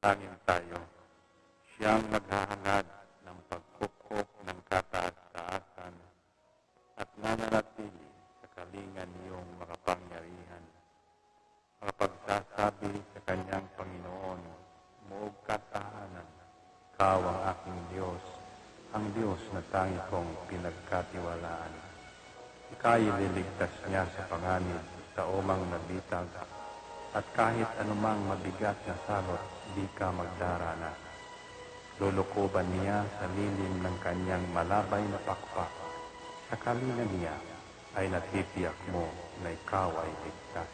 Manalangin tayo. Siyang naghahangad ng pagkukop ng kataas-taasan at nananatili sa kalingan niyong makapangyarihan. Makapagsasabi sa kanyang Panginoon, muog katahanan, ikaw ang aking Diyos, ang Diyos na tangi kong pinagkatiwalaan. Ika'y ililigtas niya sa panganib sa umang nabitag, at kahit anumang mabigat na salot, di ka magdarana. Lulukuban niya sa lilim ng kanyang malabay na pakpak. Sa kalinga niya ay natitiyak mo na ikaw ay ligtas.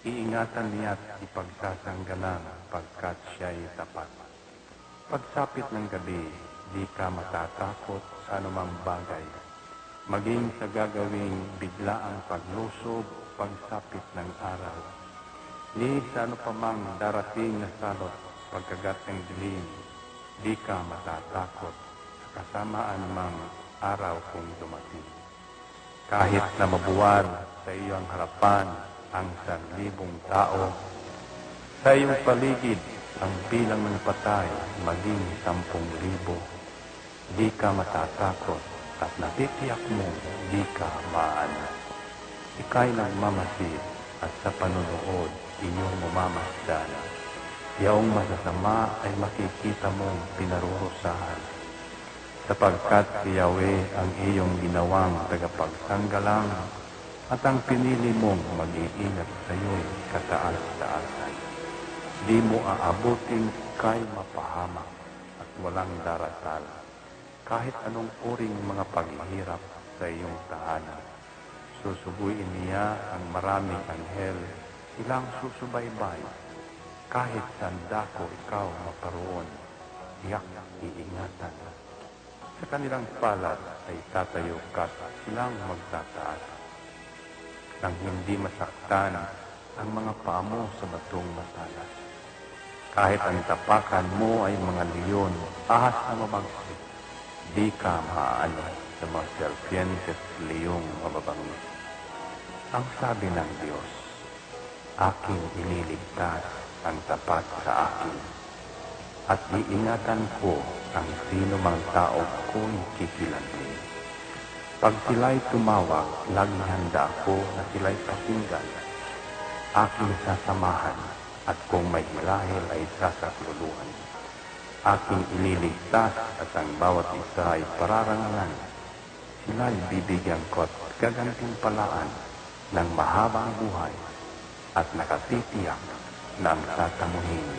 Iingatan niya at ipagsasanggalang pagkat siya'y tapat. Pagsapit ng gabi, di ka matatakot sa anumang bagay. Maging sa gagawing biglaang paglusob, pagsapit ng araw. Ni sa ano pa mang darating na salot, pagkagat ng dilim, di ka matatakot sa kasamaan mang araw kung dumating. Kahit na mabuwal sa iyong harapan ang 1,000 tao, sa iyong paligid ang bilang ng patay maging 10,000, di ka matatakot at natitiyak mo di ka maano. Ika'y nagmamasid at sa panunood inyong mamamasdan. Yaong masasama ay makikita mong pinarurusahan, sapagkat si Yahweh ang iyong ginawang tagapagsanggalang at ang pinili mong mag-iingat sa iyo'y kataas-taasan. Di mo aabutin kay mapahamak at walang darasal, kahit anong uring mga paghihirap sa iyong tahanan. Susubuin niya ang maraming anghel, silang susubaybay. Kahit sandako ikaw maparoon, tiyak iingatan. Sa kanilang palad ay tatayo ka't silang magtataas. Nang hindi masaktan ang mga paa mo sa batong matalas. Kahit ang tapakan mo ay mga leon, ahas na mabagsik, di ka maaano sa mga serpientes leyong mababangis. Ang sabi ng Diyos, aking iniligtas ang tapat sa akin, at iingatan ko ang sino mang tao ko'y kikilantin. Pag sila'y tumawag, laging handa ako na sila'y pakinggan. Aking sasamahan, at kung may marahil ay sasakluluhan. Aking ililigtas at ang bawat isa ay pararangalan. Sila'y bibigyan ko at gagantimpalaan ng mahabang buhay at nakatitiyak na ang tatamuhin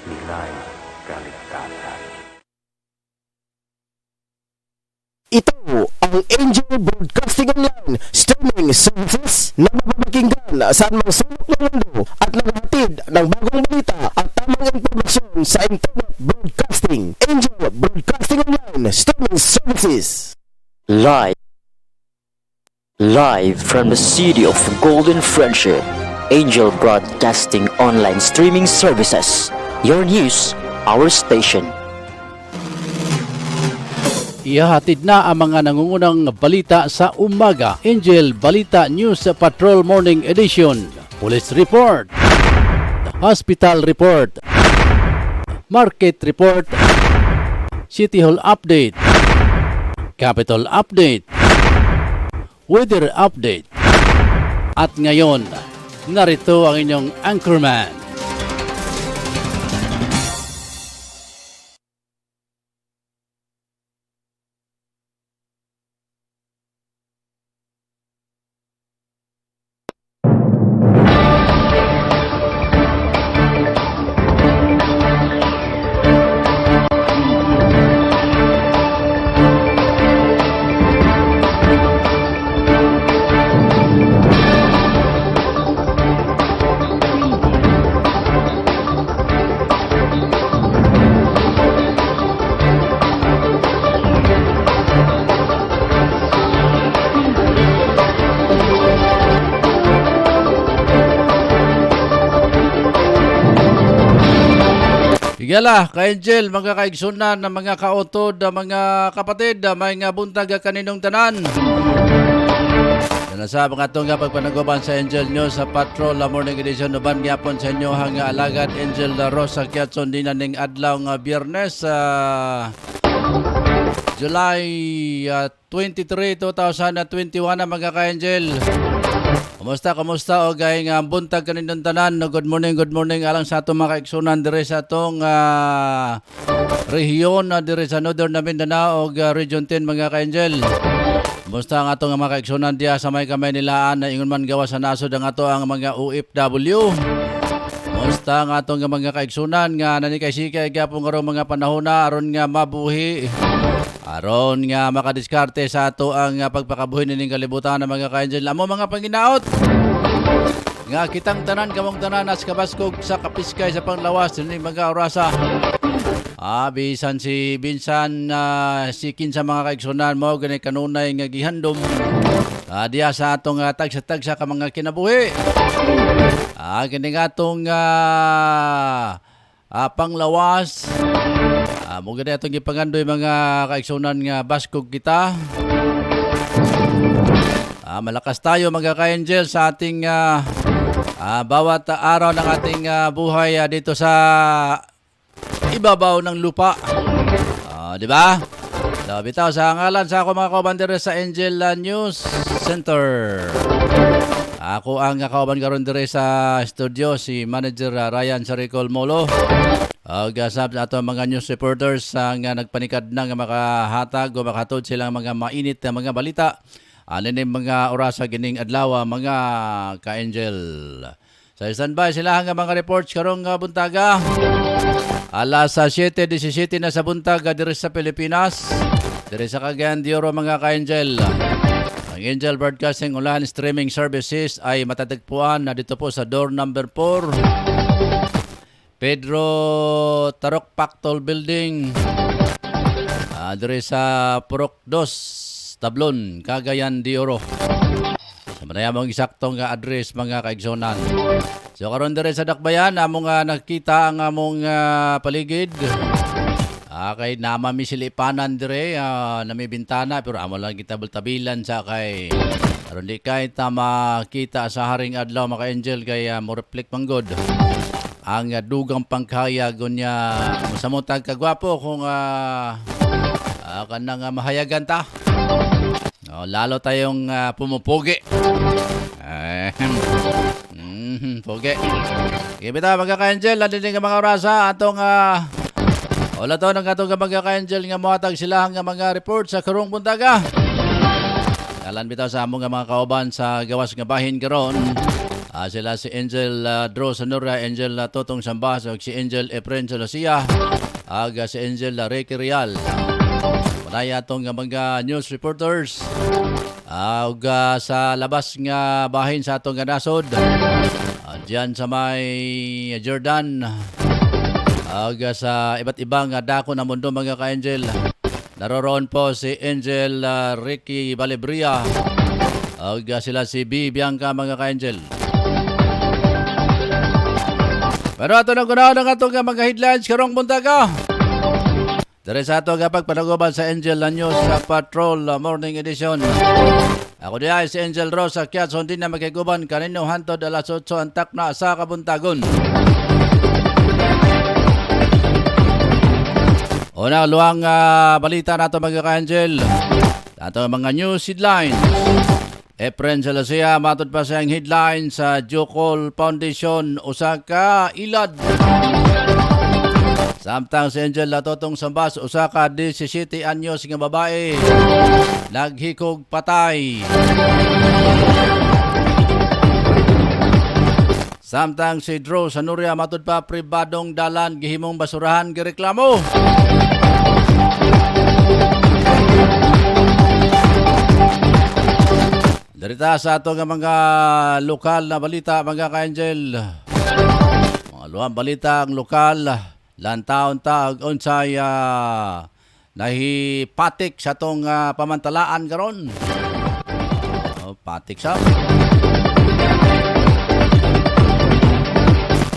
nila'y kaligtasan. Ito ang Angel Broadcasting Online streaming services na mapapakinggan saan mang sulok ng mundo at naghahatid ng bagong balita at tamang impormasyon sa internet broadcasting. Angel Broadcasting Online streaming services. Live from the city of Golden Friendship, Angel Broadcasting Online Streaming Services. Your news, our station. Ihahatid na ang mga nangungunang balita sa umaga. Angel Balita News Patrol Morning Edition. Police Report, Hospital Report, Market Report, City Hall Update, Capital Update, Weather Update. At ngayon, narito ang inyong anchorman. Igala, ka-Angel, mga kaigsunan, mga kautod, mga kapatid, mga buntag kaninong tanan. Sa mga itong pagpanaguban sa Angel News sa Patrol Morning Edition, nuban gyapon sa inyo hang alagad Angel Rosa Kiatson din ning adlaw nga Biyernes July 23, 2021 na mga ka-Angel. Kumusta o gay nga buntag kanindong tanan. Good morning alang sa atong mga kaigsunan dire sa atong rehiyon dire sa Northern Mindanao og Region 10 mga ka-Angel. Kumusta ang atong mga kaigsunan diya sa may kamay nilaan na ingon man gawa sa nasod ang ato ang mga OFW. Kumusta ang atong mga kaigsunan nga nanikay-sikay gyapon karong mga panahon na aron nga mabuhi. Aron nga makadiskarte sa ato ang pagpakabuhi ning kalibutan ng mga ka-Angel. Amo mga panginaot nga kitang tanan kamong tanan as kabaskog sa kapiskay sa panglawas ning mga orasa. Bisan si Binsan sikin sa mga kaigsunan mo gani kanunay nga gihandom diya sa atong tagsa-tagsa ka mga kinabuhi. Kini nga atong panglawas. Mugod na itong ipangandoy mga kaigsunan nga baskog kita. Malakas tayo mga ka-Angel sa ating bawat araw ng ating buhay dito sa ibabaw ng lupa. Di ba? Bitaw sa ngalan sa ako mga kabandere sa Angel News Center. Ako ang kauban karon dire sa studio si Manager Ryan Saricol Molo. Gasab sa ato mga news reporters nga nagpanikad na nga makahatag o makahatod silang mga mainit na mga balita. Anin mga orasa gining adlaw mga ka-Angel. Sa standby sila nga mga reports karong buntaga. Alas 7:17 na sa buntaga dire sa Pilipinas. Dire sa Cagayan de Oro mga ka-Angel. Ang Angel Broadcasting Online Streaming Services ay matatagpuan na dito po sa door number 4. Pedro Tarok Pactol Building dire sa Purok 2 Tablon, Cagayan de Oro. Sa manayamang isaktong address mga kaigsonan. So karon dire sa Dakbayan among nakita ang among paligid. Kay namami silipanan dire nami bintana pero amo lang kita bultabilan sa kay aron di kay ta makita sa haring adlaw mga Angel kay mo reflect manggod ang dugang pangkaya gunya masamutag kagwapo kung kanang mahayagan ta. Lalo tayong pumupugi. Pugi. Ibita mga ka-Angel, nandito nga mga orasa atong wala to ng atong mga ka-Angel nga mohatag sila nga mga report sa karong buntaga. Kalan bitaw sa among mga kauban sa gawas nga bahin karon. Sila si Angel Dro Sanura, Angel Totong Sambas, si Angel Efren Solosia, si Angel Ricky Real. Manaya itong mga news reporters. Sa labas nga bahin sa atong nasod. Diyan sa may Jordan. Sa iba't ibang dako na mundo mga ka-Angel. Naroroon po si Angel Ricky Balebria. Sila si B. Bianca mga ka-Angel. Pero ato na gunaon ang atong mga headlines karong buntaga. Dari sa ato pagpanaguban sa Angel News sa Patrol Morning Edition. Ako diya si Angel Rosa Kiatson din na magkiguban kanino hantod alas 8 antak na sa kabuntagon. Una luang balita nato mga ka-Angel. Ato mga news headlines. Efren Solosia matod pa sa headline sa Jokol Foundation Osaka Ilad. Samtang si Angel Totong Sambas Osaka 17 anyos nga babae naghikog patay. Samtang si Dro Sanuria matod pa pribadong dalan gihimong basurahan gireklamo. Darita sa ato nga mga lokal na balita mga ka-Angel. Mga luwang balita ang lokal. Lantaon taag unsay nahipatik sa tong pamantalaan karon. Patik sa.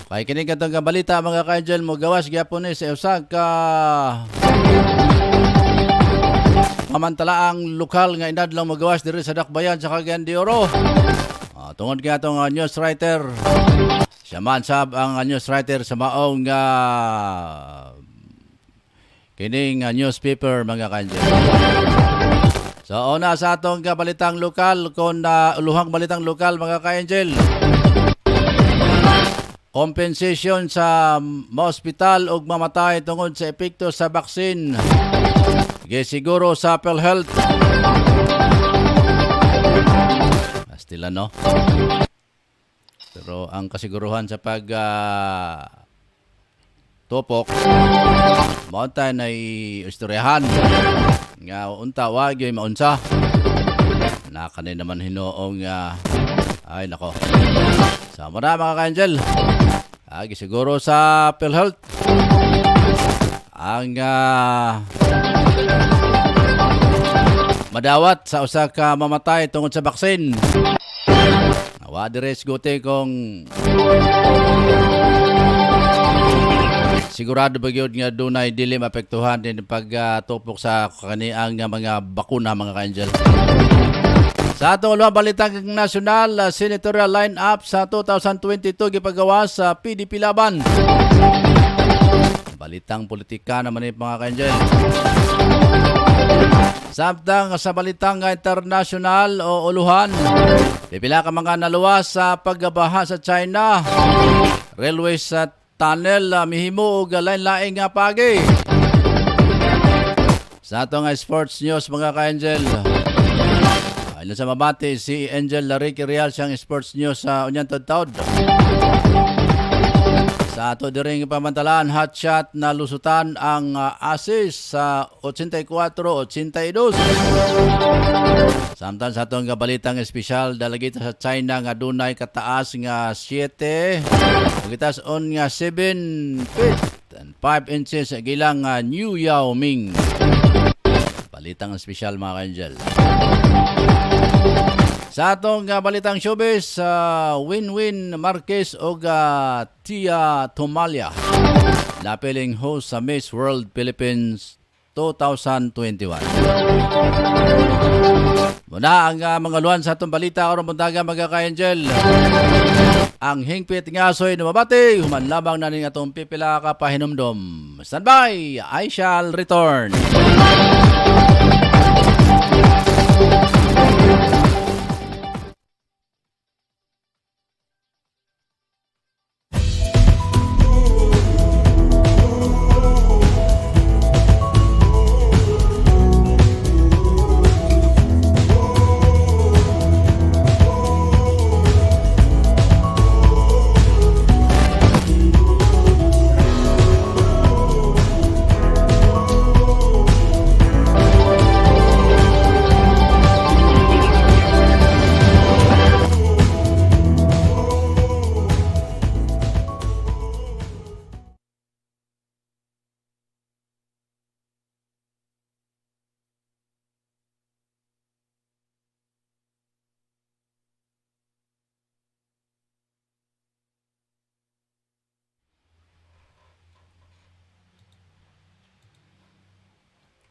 Kay kini katong balita mga ka-Angel mo gawas gyapon sa usag ka pamantalaang lokal nga inadlang magawas diri sa Dakbayan sa Cagayan de Oro. Tungod kaya itong news writer, siya man sab ang news writer sa maong kining newspaper mga kanjel. So una sa atong balitang lokal, kung uluhang balitang lokal mga ka-angel. Compensation sa ma-hospital og mamatay tungod sa epekto sa baksin. Gisiguro sa PhilHealth. Astila no. Pero ang kasiguruhan sa pag tupok maunta na istoryahan nga unta wag yoy maunsa na kanay naman hinoong ay nako sa mga ka-angel siguro sa PhilHealth ang madawat sa usa ka mamatay tungod sa baksin. Wa dires gote kung sigurado ba gyud nga dunay dili maapektuhan din pagtupok sa kaniang mga bakuna mga ka-angel. Sa atong ulawang balitang nasyonal, senatorial line-up sa 2022 gipagawa sa PDP Laban. Balitang politika naman ni mga ka-angel. Samtang sa balitang international o uluhan, pipila ka mga naluwas sa paggabaha sa China. Railway sa tunnel mihimo og lain-laing nga pagi. Sa atong sports news mga ka-angel, ayun sa mabati si Angel Larique Real siyang sports news sa Unyan Taud. Sa ato diring pamantalaan, hot shot na lusutan ang assist sa 84-82. Samtang sa atong balitang espesyal, dalagita sa China nga dunay kataas nga 7, kagitas on nga 7 feet and 5 inches gilang New Yao Ming. Balitang espesyal mga ka-angel. Sa atong balitang showbiz, Winwin Marquez o Tia Tomalia napiling host sa Miss World Philippines 2021. Muna ang mga luwan sa atong balita o buntaga mga ka-angel. Ang hingpit nga soy numabati, human lamang na ning atong pipila ka pahinumdom. Standby, I shall return.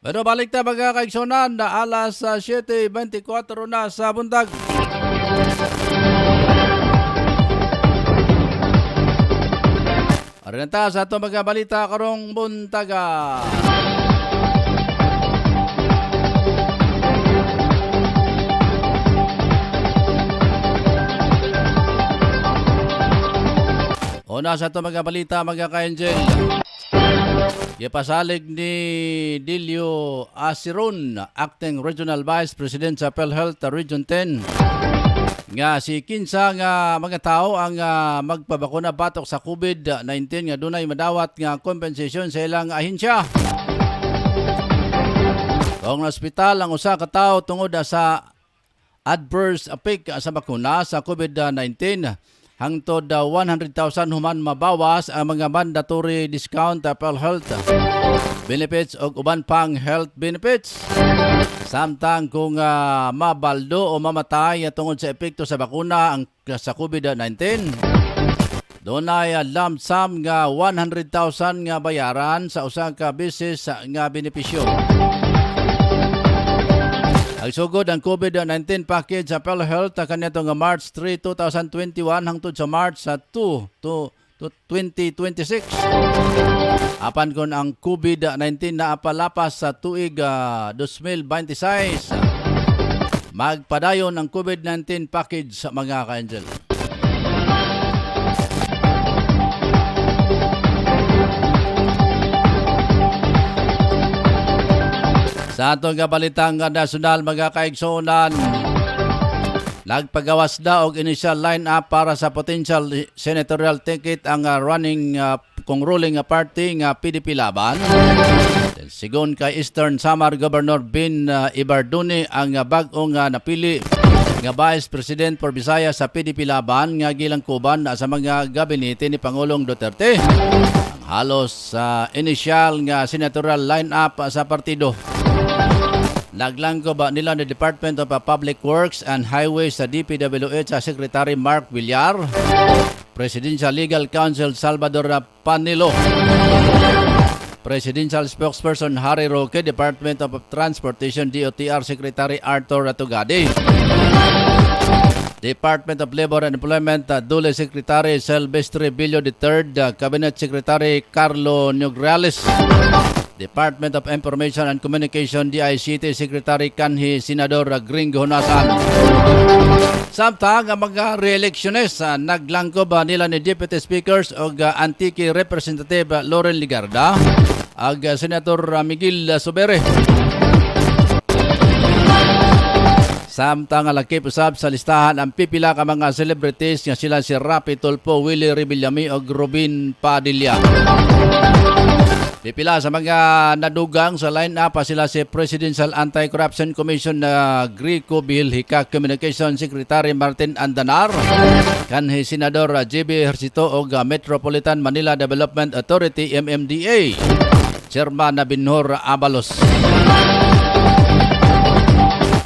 Pero balik na mga kaigsonan na alas 7:24 na sa buntag. Arinta sa itong mga balita karong buntaga. Una sa itong mga balita mga ka-angel. Gipasalig ni Dilio Asiron, Acting Regional Vice President sa PhilHealth Region 10, nga si kinsa nga mga tao ang magpabakuna batok sa COVID-19 nga dunay madawat nga compensation sa ilang ahensya. Kung ospital ang usa ka tawo tungod sa adverse effect sa bakuna sa COVID-19, hangtod 100,000 human mabawas ang mga mandatory discount PhilHealth benefits o uban pang health benefits. Samtang kung mabaldo o mamatay tungod sa epekto sa bakuna ang sa COVID-19, doon ay lump sum nga 100,000 nga bayaran sa usa ka beses nga benepisyo. Nagsugod ang COVID-19 package sa PhilHealth kanito nga March 3, 2021 hangtod sa March 2 to 2026. Apan kon ang COVID-19 na apalapas sa tuig 2026, magpadayon ang COVID-19 package sa mga ka-angel. Sa atong balitang nasyonal, mga kaigsunan, nagpagawas na og initial line-up para sa potential senatorial ticket ang running kung ruling party nga PDP Laban. Sigon kay Eastern Samar Governor Bin Ibarduni ang bag-ong napili nga Vice President for Visayas sa PDP Laban nga gilangkuban sa mga gabinete ni Pangulong Duterte. Ang halos initial nga senatorial line-up sa partido. Naglangko ba nila ni Department of Public Works and Highways sa DPWH sa Secretary Mark Villar, Presidential Legal Counsel Salvador Panilo, Presidential Spokesperson Harry Roque, Department of Transportation DOTR Secretary Arthur Ratugadi, Department of Labor and Employment Dule Secretary Silvestre Billo III, Cabinet Secretary Carlo Nograles, Department of Information and Communication DICT Secretary Kanhi Senador Gringo Honasan. Samtang ang mga re-electionist naglangkob nila ni Deputy Speakers o Antique Representative Lauren Ligarda ag Senator Miguel Sobere. Samtang lakip usab sa listahan ang pipila ka mga celebrities nga sila si Rapi Tulfo, Willie Rebillami o Robin Padilla. Pipila sa mga nadugang sa line-up sila si Presidential Anti-Corruption Commission na Greco Bilhica Communication Secretary Martin Andanar, kanhi Senador JB Ejercito o Metropolitan Manila Development Authority MMDA, Chairman Binhor Abalos.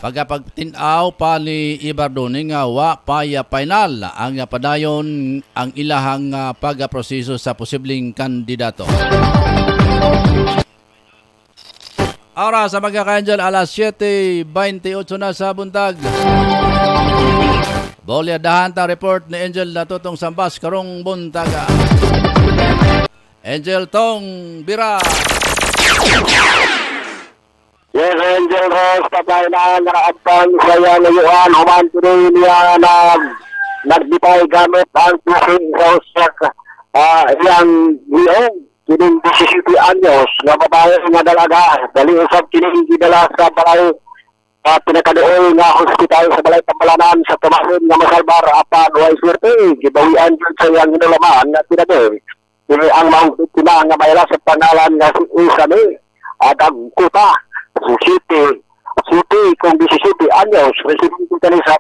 Pagkapagtinaw pa ni Ibardoni nga wa paya final ang padayon ang ilahang pagproseso sa posibleng kandidato. Ara sa mga ka-angel, alas 7:28 na sa buntag. Bolyadahan ta report ni Angel na tutong sambas karong buntaga. Angel Tong Bira. Yes, Angel Rose, patay na nakaabang sa yanayuan, humantinin niya na nagbitay gamit ang pusing sa usak iyang giyong, kining 17 anyos, na babae nga dalaga, dali usap kining gidala sa balay, pinakadool nga hospital sa balay Tambalanan sa tumasin nga masalbar, apan way swerte, gibawian dyan sa iyang inulamaan na tinadoy. Kini ang mga biktima nga mayala sa pangalan nga si Isami, at ang kuta, City kung 17 anyos, residente kanisa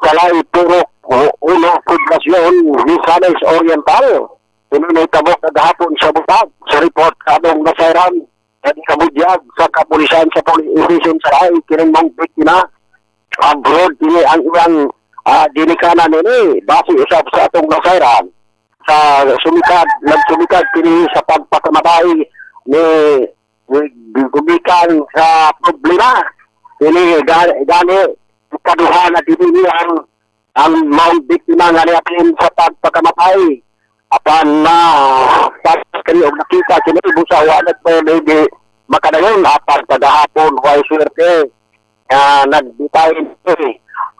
Salay Purok, Ulo, Poblasyon, Misanes Oriental. Pinunay tabok na gahapon sa butag. Sa report kabong nasairan, at kabudyag sa kapulisan sa police Salay, kining mga biktima. Abroad, ini ang ilang dinikanan nini, base usap sa atong nasairan. Sa nagsumikad kini sa pagpakamatay ni gumikan sa problema. Ini gani kaduha na dinili ang mga biktima nga natin sa pagpakamatay. Apan na kani og nakita kini busa walad po maybe makadayon apan kagahapon way swerte nagbitay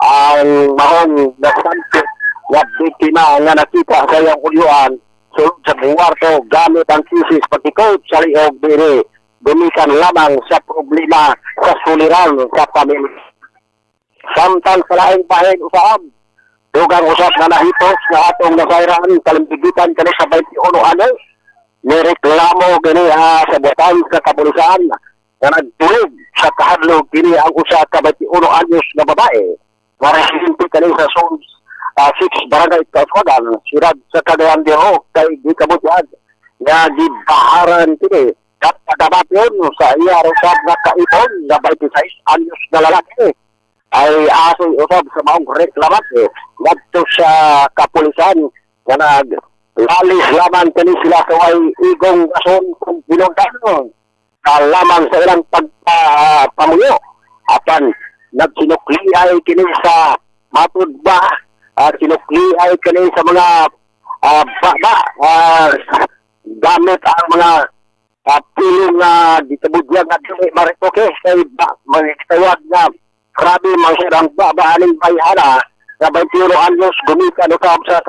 ang mahong nasantik nga biktima nga nakita sa iyang ulyuan sulod sa buwarto gamit ang kisis pagkikot sa liog diri. Gumikan lamang sa problema sa suliran sa pamilya. Samtang sa laing bahin usab, dugang usap na nahitos na atong nasairan kalimbigitan kani sa 21 ano, nireklamo gani sa butang sa kapulisan na nagtulog sa kahadlok kini ang usa ka 21 anyos na babae. Residente kani sa Zone 6 Barangay Kaswagan, sirad sa Cagayan de Oro kay gikabutyag nga gibaharan kini. At pagkabatyon sa iya rusab na kaipon na 26 anyos na lalaki ay asoy usab sa maong reklamate ngadto sa kapulisan na naglalis laman kani sila sa way igong gason kung pinuntanon lamang sa ilang pagpamuyo apan nagsinukliay kini sa matud ba, sinukliay kini sa mga gamit ang mga pilong na ditabudyang na dili maritoke kay magtawag na grabe mga sirang babaaning bayana na 21 anyos gumikan usab sa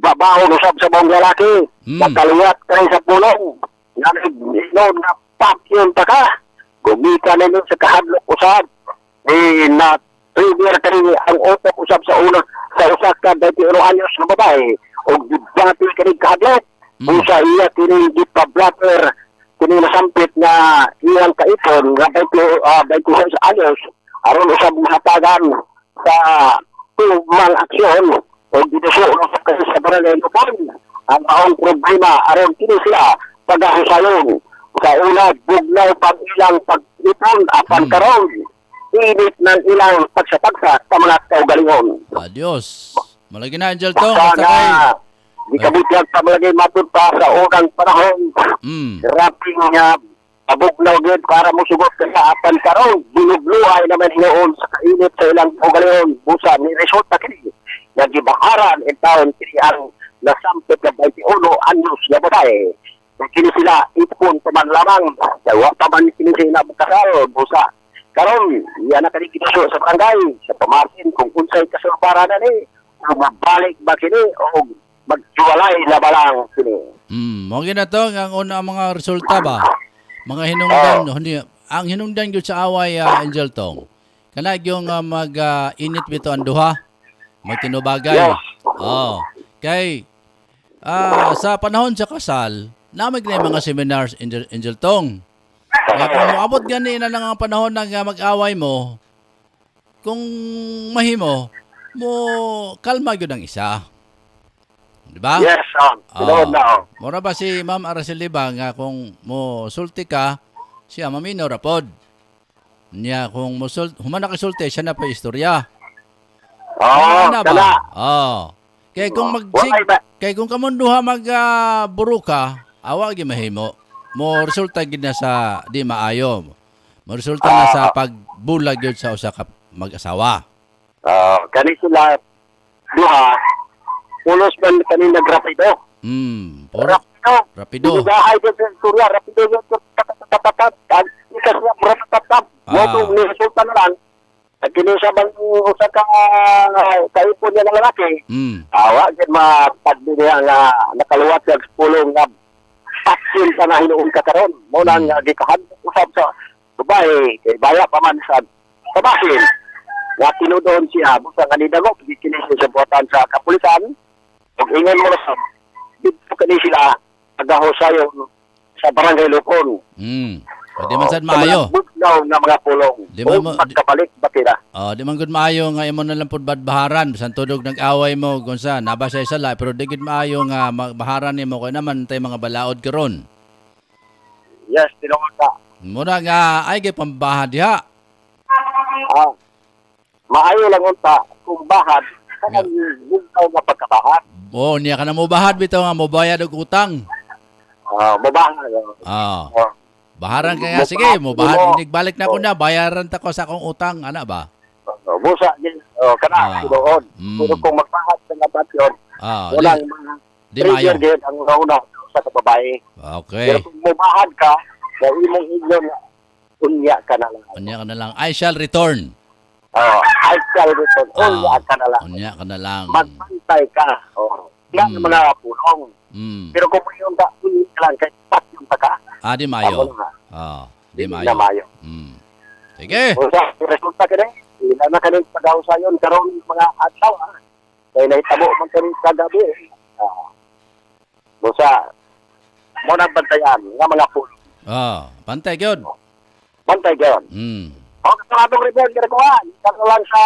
babaho usab sa mga lalaki nakaluwat kay sa pulong na naginoon na pakyon pa ka gumikan nito sa kahadlok usab na trigger kani ang utok usab sa una sa usa ka 21 anyos na babae og dibati kani kahadlok busa iya kini gipablatter kini nasampit na iyang kaipon nga 26 anyos aron usab mahatagan sa tumang aksyon o didisuon sa kasi sa barangay Lupon ang maong problema aron kini sila paghahusayon sa una bugnaw pag ilang pag-ipon apan karon init ng ilang pagsapagsa sa mga kaugalingon. Adios. Malagi na, Angel Tong. Basta Basta kay... di kabutyan pa malagay matod pa sa unang panahon. Raping nga pabugnaw gid para mo sugot ka sa apan karon binugluhay naman hinoon sa kainit sa ilang kaugalingon busa ni resulta kini nagibaharan in taon kini ang nasampit na 21 anyos na babae. Kini sila ipon paman lamang dawa pa man kini sila magkasal busa karon iya na kani kinuso sa barangay sa pamasin kung unsay kasulbaran ni mabalik ba kini o magjuwalay na balang kini. Mo gina to ang una mga resulta ba? Mga hinungdan hindi ang hinungdan gyud sa away Angel Tong. Kana yung mag-init bito ang duha. May tinubagay. Yes. Kay sa panahon sa kasal, namig na yung mga seminars Angel Tong. Kaya kung moabot gani na lang ang panahon na mag-away mo, kung mahimo, mo kalma yun ang isa. Di ba? Yes, tinood na. Mura ba si Ma'am Araceli ba nga kung mo sulti ka, siya mamino rapod. Niya kung mo humana ka sulti, siya na pa istorya. Kana. Kaya kung kaya kung kamunduha buro ka, awa gi mahimo. Mo resulta gid na sa di maayo. Mo resulta na sa pagbulag gyud sa usa ka mag-asawa. Kani sila duha pulos man kani nagrapido. Rapido. Dugahay din sa Surya, rapido yung tatatat. Ikas niya, tatatat. Moto, ni resulta na lang. At kinusabang usa ka kaipon niya ng lalaki. Awa, din mapagdi niya nga nakaluwat yung pulong nga paksin ka na hinuon ka karon. Muna nga gikahan usab sa babae. Kay baya pa man sa babasin. Nga tinudoon siya. Busa nga nidago, kikinis niya sa buwatan sa kapulisan. Kung ingon mo na sa dito kani sila nagahusayon sa barangay Lupon. Di man sad maayo. Bugnaw na mga pulong. Di man magkabalik ba sila? Di man gud maayo nga imo na lang pud badbaharan bisan tudog nag-away mo gunsa nabasa sa la pero di gid maayo nga magbaharan nimo kay naman tay mga balaod karon. Yes, tinungod ka. Muna nga ay kay pambahad diha. Maayo lang unta kung bahad kanang bugnaw nga pagkabahad. Niya ka na mo bahad bitaw nga mo bayad og utang. Mabahad. Baharan ka nga, sige, mo bahad, balik na ko na, bayaran ta ko sa akong utang, ana ba? Busa, kana, sinuod. Pero kung magpahad sa labat yun, walang mga trigger din ang nauna sa kababae. Okay. Pero kung mabahad ka, sa imong inyo na, unya ka na lang. Unya ka na lang, I shall return. I shall return, unya ka na lang. Unya ka na lang. Magpantay ka. Yan ang mga pulong. Pero kung yung ba, unya ka lang, kahit pat yung pagka, di mayo. Di mayo. Sige. Busa, resulta ka rin. Ila na ka rin pag-ausayon karon mga adlaw. Kaya nahitabo man ka rin kagabi. Busa, muna bantayan nga mga pulo. Pantay gyud. Pantay gyud. Kasaradong report ka ko. Kano lang sa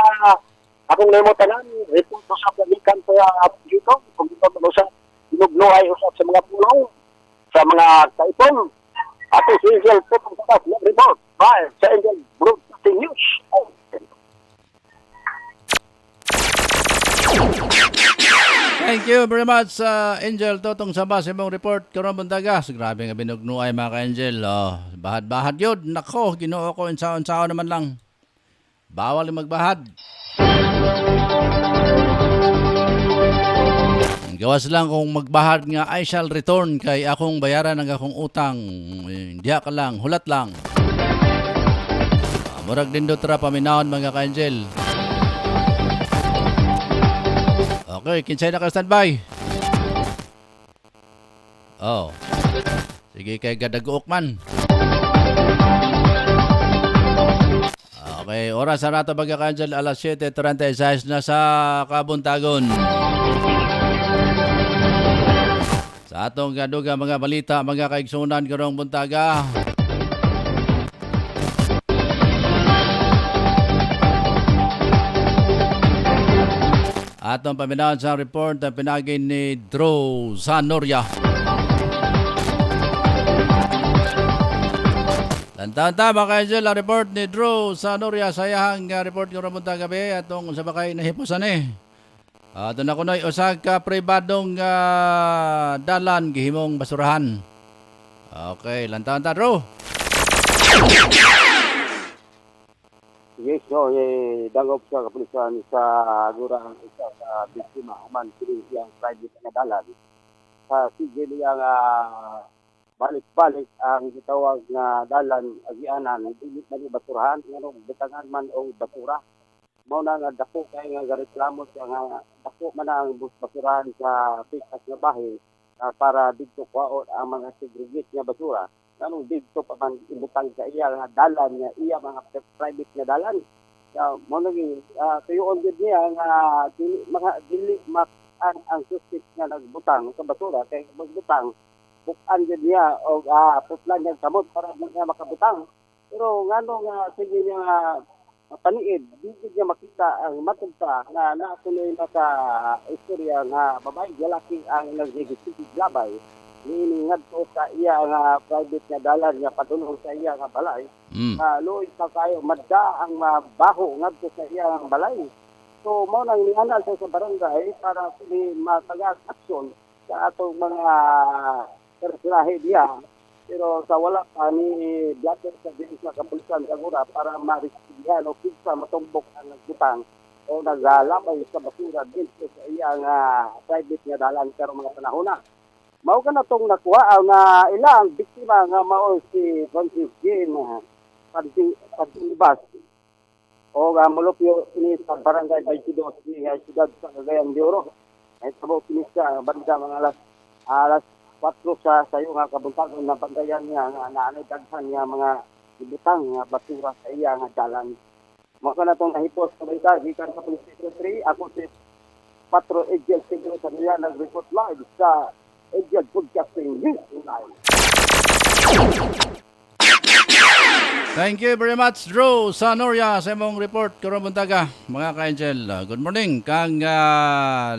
akong naimotanan, report sa pagkikan sa dito. Kung dito sa inugnuhay usap sa mga pulong, sa mga kaipon. Ato si Angel Tutong Satas, report. Sa Angel Broadcasting News. Thank you very much, Angel Totong Sabas, imong report karon buntagas. Grabe nga binugnuay mga ka-Angel. Bahad-bahad yun. Nako, Ginoo ko unsaon-saon naman lang. Bawal yung magbahad. Gawas lang kung magbahad nga I shall return kay akong bayaran ng akong utang. Diya ka lang, hulat lang. Murag din do tra paminahon mga ka-angel. Okay, kinsay na ka standby. Oh. Sige kay gadaguok man. Okay, oras na nato mga ka-angel, alas 7:36 na sa Kabuntagon. Sa atong gaduga mga balita, mga kaigsunan karong buntaga. Atong paminawan sa report na pinagin ni Drew Sanoria. Tanta mga ka-angel, ang report ni Drew Sanoria. Sayahang report karong buntaga gabi atong sa bakay na hipusan doon ako na usag ka pribadong dalan gihimong basurahan. Okay, lantaon ta, Drew. Yes, no, dangop sa kapulisan sa agurang isa sa biktima human kini yang private nga dalan. Sa sige niyang balik-balik ang gitawag nga dalan agianan dili man basurahan ngano bitangan man og basura. Mao na nga dako kay nga reklamo siya nga dako man ang basurahan sa pikas nga bahay para didto kwaon ang mga segregate nga basura. Kanong didto pa man ibutang sa iya nga dalan nga iya mga private nga dalan. Mao naging tuyoon gid niya nga dili ang suspect nga nagbutang sa basura kay magbutang bukan gid niya og putlan niya kamot para niya makabutang. Pero ngano nga sige niya paniid, di niya makita ang matulta na natuloy na sa istorya nga babae, lalaki ang nag-executive labay. Niiningad ko sa iya nga private nga dalan nga patulong sa iya nga balay. Luoy pa kayo, madda ang mabaho ngadto sa iya nga balay. So, mao nang nianal sa barangay para matagak aksyon sa atong mga personahe diya. Pero sa wala pa ni Blatter sa bilis na kapulisan kagura para ma-resistihan o kinsa matumbok ang nagbutang o naglalabay sa basura dito sa iyang private nga dalan karong mga panahon na. Mao ka na itong nakuha na ilang biktima nga mao si Francis Jean Pagsilibas o mulupyo ini sa barangay 22 ni siyudad sa Cagayan de Oro. Ay tabo kini sa banda mga alas 4 sa sayo nga kabuntagon na bandayan niya nga naanay daghan niya mga ibutang nga basura sa iya nga dalan. Mao na tong nahipos sa balita gikan sa Police Station 3 ako si Patro Edgel Pedro sa niya nag-report live sa Edgel Podcasting News Line. Thank you very much, Drew Sanoria, sa imong report karong buntaga. Mga ka-angel, good morning kang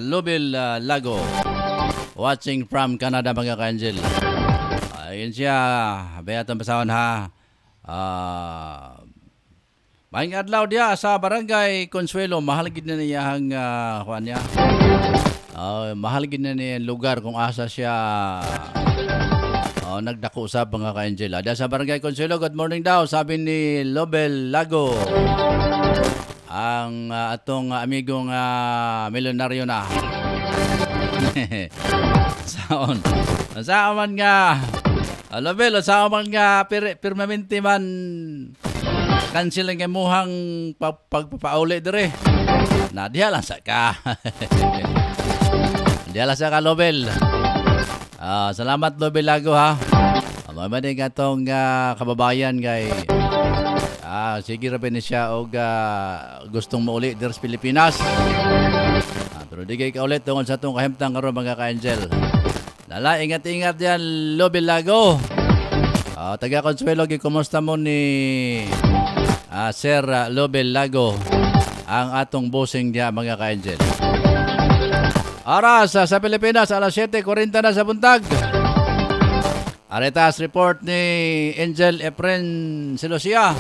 Lobel Lago. Watching from Canada mga ka-angel. Ayun siya, bayatang basawan ha. Maing adlaw dia sa barangay Consuelo, mahal gid na niya ang kuan niya. Mahal gid na niya lugar kung asa siya nagdako usab mga ka-angel. Ada sa barangay Consuelo, good morning daw, sabi ni Lobel Lago. Ang atong amigong milyonaryo na. Saan man nga Lobel, saan man nga permanente man cancel ang imuhang pagpapauli dire. Na diha lang sa ka. Diha lang sa ka, Lobel. Salamat, Lobel Lago ha. Mamanig atong kababayan kay sige rabin siya og gustong mauli dire sa Pilipinas. Pero di kayo kaulit tungkol sa itong kahimtang karoon mga ka-angel. Lala, ingat-ingat yan, Lobel Lago. Taga Consuelo, kumusta mo ni Sir Lobel Lago ang atong bossing diya mga ka-angel. Oras sa Pilipinas, alas 7:40 na sa buntag. Aretas report ni Angel Efren Silosia.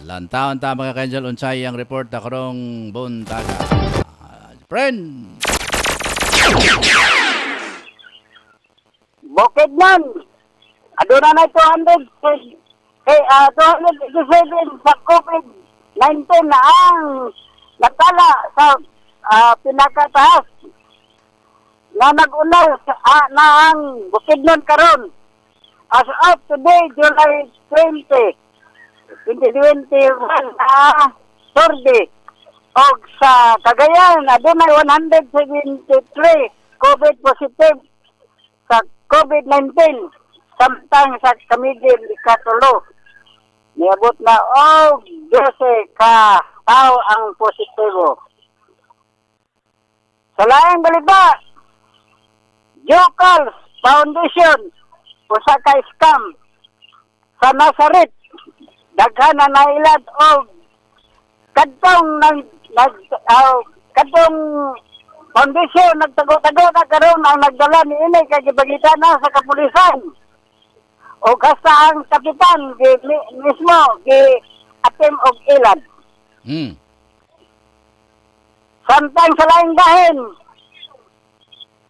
Lantaon ta mga ka-angel, unsay ang report na karong buntaga. Friend! Bukid man! Aduna na 200 kay 287 sa COVID na ang natala sa pinakataas na nag-unal na ang Bukidnon karon. As of today, July 2021, Sordi, o sa Cagayan, adunay 173 COVID positive sa COVID-19, samtang sa Camiguin, ikatulo. Niabot na 12 ka tao ang positibo. Sa laing balita, Jokals Foundation, usa ka scam sa Nazareth, daghan na nailad og kadtong kadtong foundation nagtago-tago na karon ang nagdala ni ini kay gibagitan na sa kapulisan. O hasta ang kapitan mismo gi atem og ilad. Samtang sa laing dahin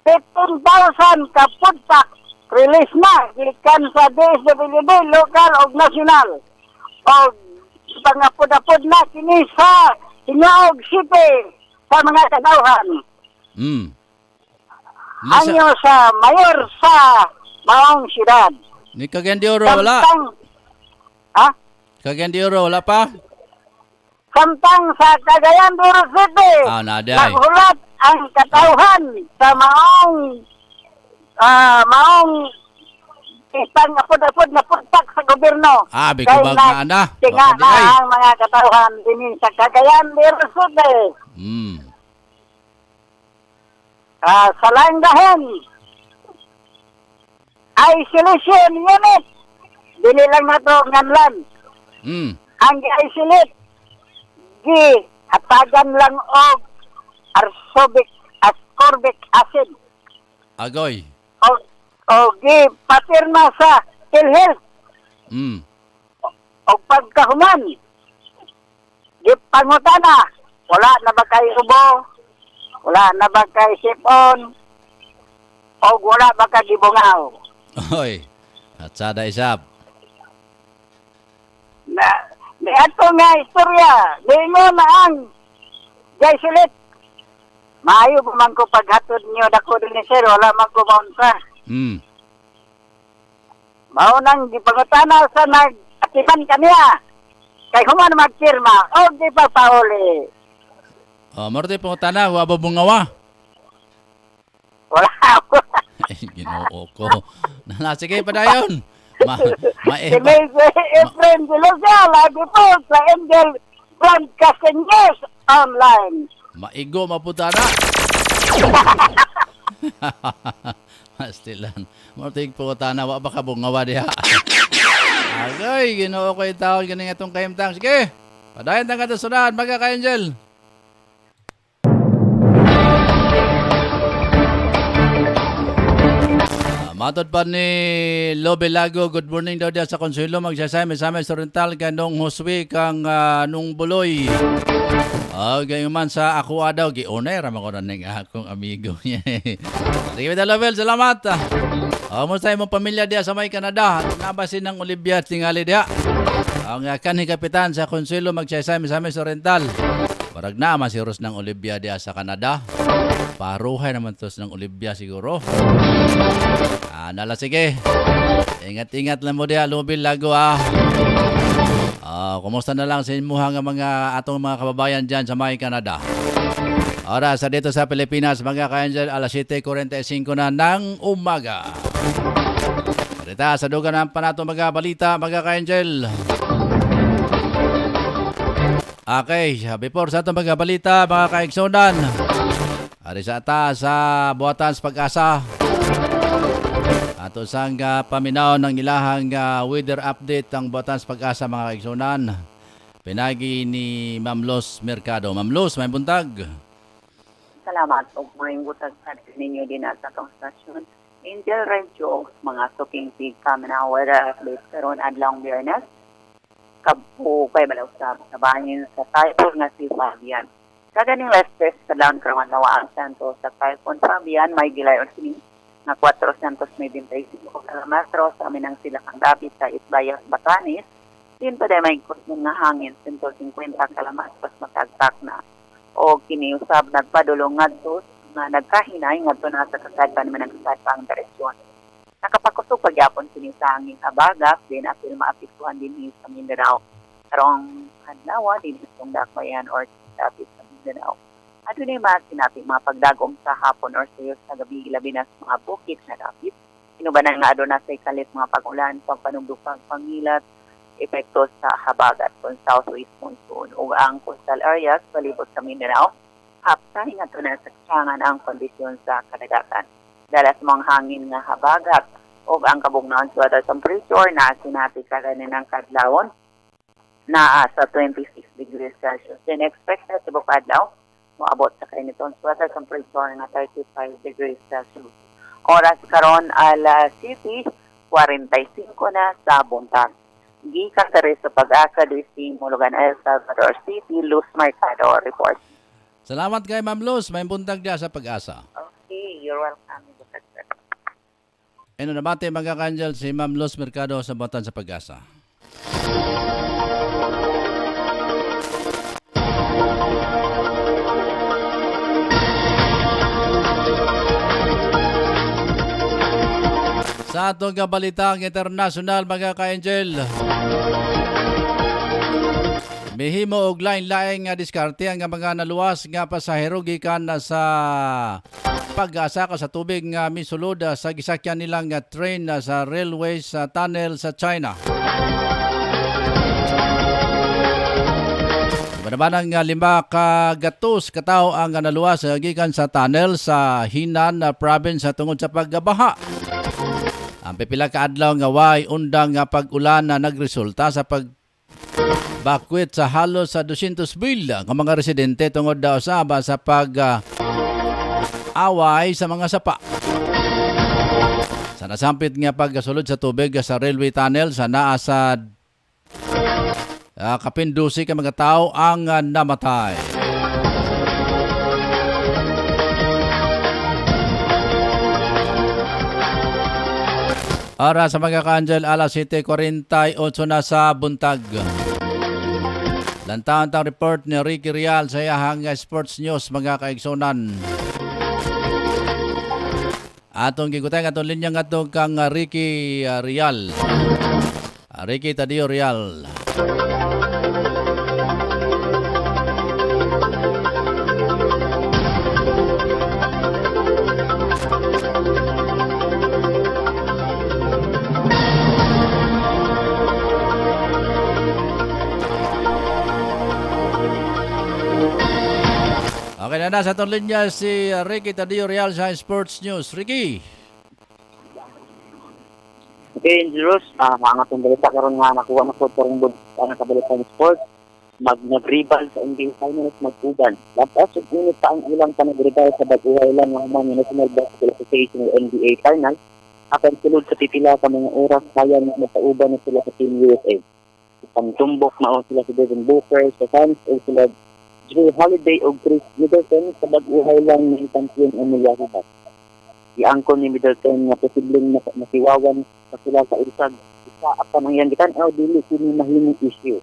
15,000 ka food pack release na gikan sa DSWD lokal ug nasyonal. O pangapod-apod na kini sa Tinuog City sa mga kadawhan. Anyo sa mayor sa maong siyudad. Ni Cagayan de Oro wala. Ha? Cagayan de Oro wala pa? Samtang sa Cagayan de Oro City, naday. naghulat ang katauhan sa maong isang apod-apod na pagtak sa gobyerno. Bigubag na ana. Tinga na ang mga katauhan din sa Cagayan de Oro City. Sa langgahan, isolation unit. Dili lang na ito nganlan. Ang i-isolate, hatagan lang og ascorbic acid. Agoy. O patirma sa PhilHealth. O pagkahuman, pangutana, wala na ba kay ubo? Wala na ba kay sipon? O wala ba kay gibungaw? Oy. At sada isap. May ato nga istorya. Dingo na ang Jaiselit. Maayo pa man ko paghatod niyo dako din sir. Wala man ko maunta. Maunang gipangutana sa nag-atiman kaniya. Kay human magpirma. O di pa pauli. Morte pangutana, waba bungawa. Wala ako. Ginoo ko. Sige pa dayon. Si Efren Dilosa, lagi po sa Angel Broadcasting News Online. Maigo maputa na. Mastilan. Morte pangutana, waba ka bungawa diha. Agay, ginoo ko itaon ganing atong kaimtang. Sige. Padayon tang katusunod, magka-Angel. Matod pa ni Lobe Lago, good morning daw diya sa Consuelo, magsasay sa Oriental kanong Huswi kang nung buloy. Gayon man sa ako daw, gi-honor naman ko na ng akong amigo niya. Sige, Lovel, salamat. Musta imong pamilya diya sa may Canada, nabasin ng Olivia at tingali diya. Ang kanhi kapitan sa Consuelo, magsasay sa Oriental. Parag na si Ros ng Olivia diya sa Canada. Paruhay naman tos ng Olivia siguro. Nala sige. Ingat-ingat lang mo diya, Lubil Lago kumusta na lang sa imuha nga mga atong mga kababayan dyan sa may Canada. Oras sa dito sa Pilipinas, mga ka-Angel, alas 7:45 na ng umaga. Rita, sa dugan ng panato mga balita, mga ka-Angel. Okay, before sa itong mga balita, mga ka-Exonan. Ari sa ata sa buhatan sa pag-asa. Ato sang paminaw ng ilahang weather update ang buhatan sa pag-asa mga kaigsunan. Pinagi ni Ma'am Los Mercado. Ma'am Los, may buntag. Salamat o maayong butag sa ninyo din sa itong stasyon. Angel Radio, mga suking pig kami na weather update karon adlang Biyernes. Kabu kay balaw sa bahin sa typhoon nga si Fabian. Kaganing Lestes sa dawn karon Lawaan Santos sa typhoon Fabian may gilayon sini na 495 kilometro sa aminang sila kang dapit sa Isbayas, Batanes Din pa dahil may ikot ng nga hangin 150 kalamas pas matagtak na. O kiniusab nagpadulong ngadto nga nagkahinay ngadto na sa kasadpan naman ang kasadpang direksyon. Nakapakusog pagyapon kini sa hangin abagap din apil maapektuhan din sa Mindanao. Karong adlaw din sa Dakbayan or dapit sa Mindanao. At doon ay sinabi mga pagdagom sa hapon or sa gabi labi na sa mga bukid na dapit. Inubanan nga doon na sa ikalit mga pag-ulan, pagpanugdukang pangilat, epekto sa habagat kung southwest monsoon o ang coastal areas palibot sa Mindanao. Hapsa nga doon na sa kyangan ang kondisyon sa kadagatan. Dahil sa mga hangin nga habagat o ang kabugnaon sa weather temperature na sinati kaganin ng kadlawon na sa 26 degrees Celsius. Then expected sa bukadlaw, maabot sa kainiton sa weather temperature na 35 degrees Celsius. Oras karon alas 7:45 na sa buntag. Gikan sa rin sa pag-asa di Mulugan, El Salvador City, Luz Mercado report. Salamat kay Ma'am Luz. May buntag dia sa pag-asa. Okay, you're welcome. Ano nabati mga kanjel si Ma'am Luz Mercado sa Batan sa Pag-asa. Sa atong kabalitang internasyonal mga ka-angel, mihimo og lain-laing nga diskarte ang mga naluwas nga pasahero gikan na sa pag-asa ka sa tubig nga misulod sa gisakyan nilang train sa railway sa tunnel sa China. Banabanang 5 ka gatos katao ang naluwas gikan sa tunnel sa Henan province tungod sa pagbaha. Ang pipila ka adlaw nga way undang nga pag-ulan na nagresulta sa pagbakwit sa halos sa 200,000 nga mga residente tungod daw sa away sa mga sapa. Sa nasampit nga pagkasulod sa tubig sa railway tunnel sa naa sa kapindusi ka mga tao ang namatay. Ara sa mga ka-angel, alas 7:48 na sa buntag. Lantaon tang report ni Ricky Rial sa iyahang Sports News mga kaigsonan. Atong gigutay atong linya nga kang Ricky Rial. Ricky Tadio Rial. Okay na sa atong linya si Ricky Tadio Real sa Sports News. Ricky. Okay, Jeros, mga itong balita karon nga nakuha na po itong kabalitan sports. Nag-rival sa NBA Finals, magpugan. Lapos, unit pa ang ilang panag-rival sa baguhay lang ng mga National Basketball Association o NBA Finals. Akan sulod sa pipila sa mga oras kaya na matauban na sila sa Team USA. Pangtumbok na sila si Devin Booker, sa Suns, o sila Drew Holiday o Chris Middleton sa baguhay lang ng champion o Milwaukee Bucks. Iangkon ni Middleton na posibleng masiwawan sa sila sa ursag. Isa apa nang yan gitan o dili kini mahimong issue.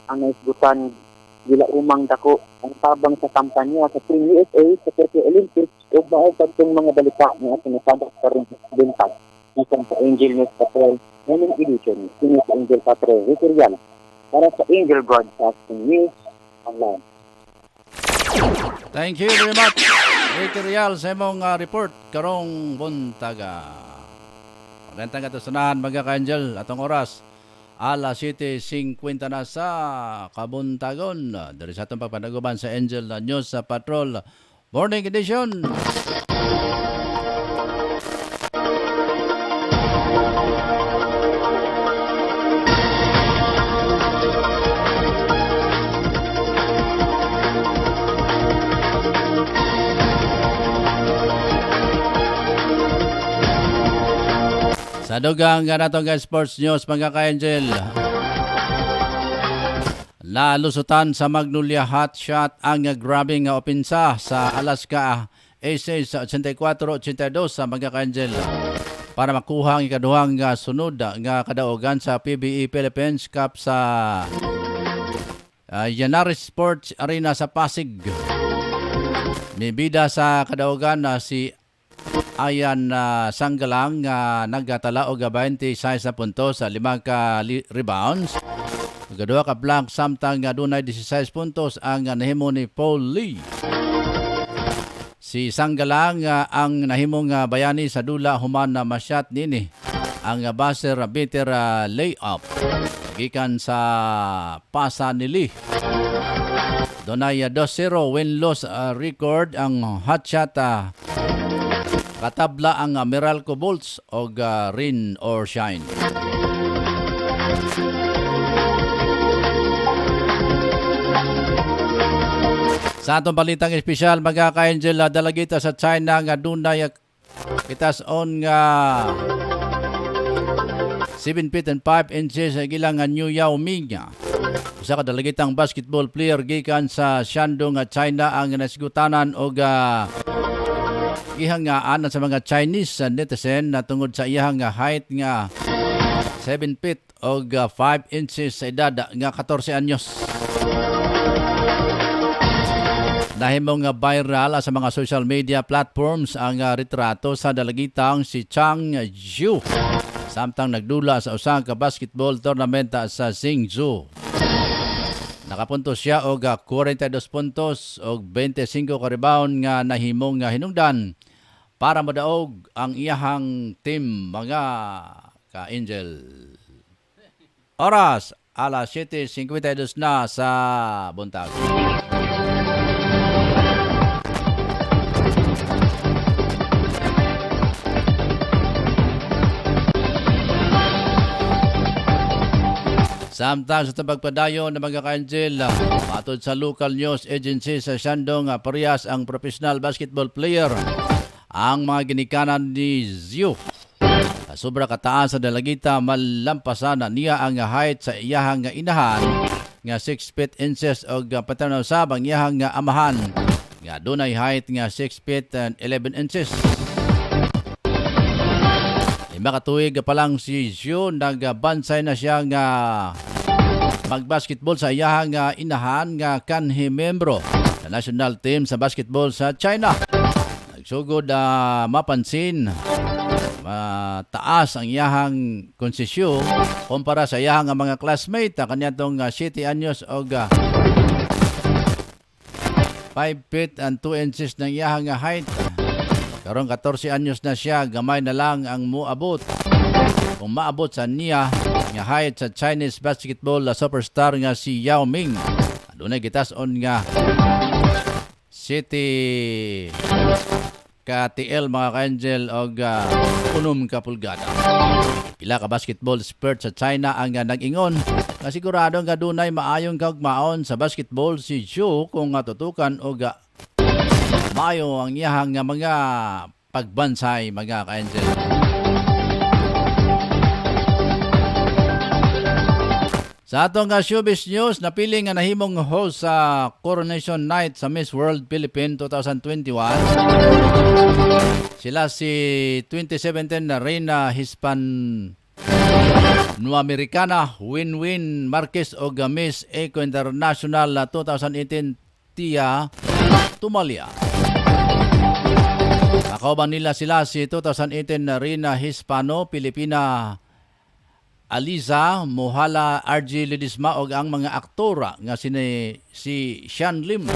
Ang naisgutan gila umang dako ang tabang sa kampanya sa Team USA sa Tokyo Olympics o baog katong mga balita nga sinasabat karon sa bintag. Isang sa Angel News Patrol Morning Edition, sino sa Angel Patrol Ritorial para sa Angel Broadcasting News Online. Thank you very much, Ricky Real, sa imong report karong buntaga. Rentang katusunahan mga ka-angel, atong oras, alas 7:50 na sa kabuntagon. Dari sa atong pagpanaguban sa Angel News Patrol Morning Edition. Sa dugang natong Sports News mga ka-angel, nalusutan sa Magnolia Hotshot ang grabing opensa sa Alaska Aces 84-82 sa mga ka-angel. para makuha ang ikaduhang sunod nga kadaogan sa PBE Philippines Cup sa Yanaris Sports Arena sa Pasig. Nibida sa kadaogan si Ayan Sanggalang naggatala og 26 na puntos sa 5 ka rebounds. Kadua ka blank samtang dunay 16 puntos ang nahimo ni Paul Lee. Si Sanggalang ang nahimong bayani sa dula human na masyat nini ang buzzer beater layup gikan sa pasa ni Lee. Donay 2-0 win-loss record ang hotshot katabla ang Meralco Bolts og rain or shine. Sa atong balitang espesyal, mga ka-Angel, dalagita sa China nga dunay kitason nga 7 feet and 5 inches ang ilang New Yao Ming. Usa ka dalagitang basketball player gikan sa Shandong China ang nasigutanan og ihangaan sa mga Chinese netizen na tungod sa iyang height nga 7 feet og 5 inches sa edad nga 14 anyos. Nahimong viral sa mga social media platforms ang retrato sa dalagitang si Chang Zhu samtang nagdula sa usang ka basketball tournament sa Hsinchu. Nakapuntos siya og 42 puntos og 25 ka rebound nga nahimong hinungdan para madaog ang iyahang team, mga ka-Angel. Oras alas 7:52 na sa buntag. Samtang sa tabagpadayon ng mga ka-Angel, matod sa local news agency sa Shandong, parehas ang professional basketball player ang mga ginikanan ni Zhu. Sobra kataas sa dalagita, malampasan na niya ang height sa iyahang inahan nga 6 feet inches o patanaw sabang iyahang amahan nga dunay height nga 6 feet and 11 inches. Makatuig pa lang si Zhu, nagbansay na siya nga magbasketball sa iyahang inahan nga kanhi membro sa national team sa basketball sa China. Nagsugod mapansin mataas ang iyahang konsesyon kumpara sa iyahang mga classmate kanyatong 7 anyos o 5 feet and 2 inches ng iyahang height. Karong 14 anyos na siya, gamay na lang ang muabot. Kung maabot sa niya nga height sa Chinese basketball superstar nga si Yao Ming. Adunay gitason nga City ka-TL, mga ka-Angel, og 6 ka pulgada. Pila ka basketball expert sa China ang nag-ingon nga sigurado nga dunay maayong kaugmaon sa basketball si Zhu kung tutukan og maayo ang iyahang mga pagbansay, mga ka-Angel. Sa atong showbiz news, napili nga nahimong host sa Coronation Night sa Miss World Philippines 2021. Sila si 2017 na Reina Hispano-Americana Winwin Marquez o Miss Eco International 2018 Tia Tumalia. Nakauban nila sila si 2018 na Reina Hispano-Pilipina Aliza Mohala RG Ledisma o ang mga aktora nga si Sean Lim.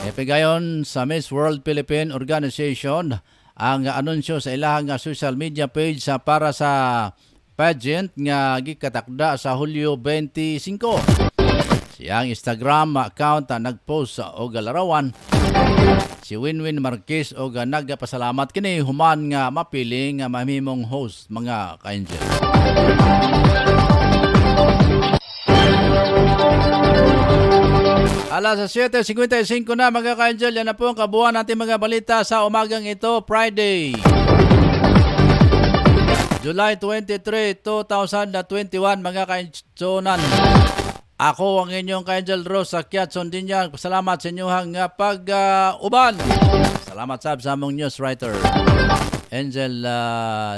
Epigayon sa Miss World Philippine Organization ang anunsyo sa ilahang social media page para sa pageant nga gikatakda sa Hulyo 25. Siyang Instagram account nagpost og larawan si Winwin Marquez og nagpasalamat kini human nga mapili nga mahimong host, mga ka-Angel. Alas 7:55 na, mga ka-Angel. Yan na po ang kabuuan natin mga balita sa umagang ito, Friday, July 23, 2021, mga ka-Angel. Ako ang inyong ka-Angel Rose sa Kiatson din yan. Salamat sa inyong pag-uban. Salamat sa among news writer. Angel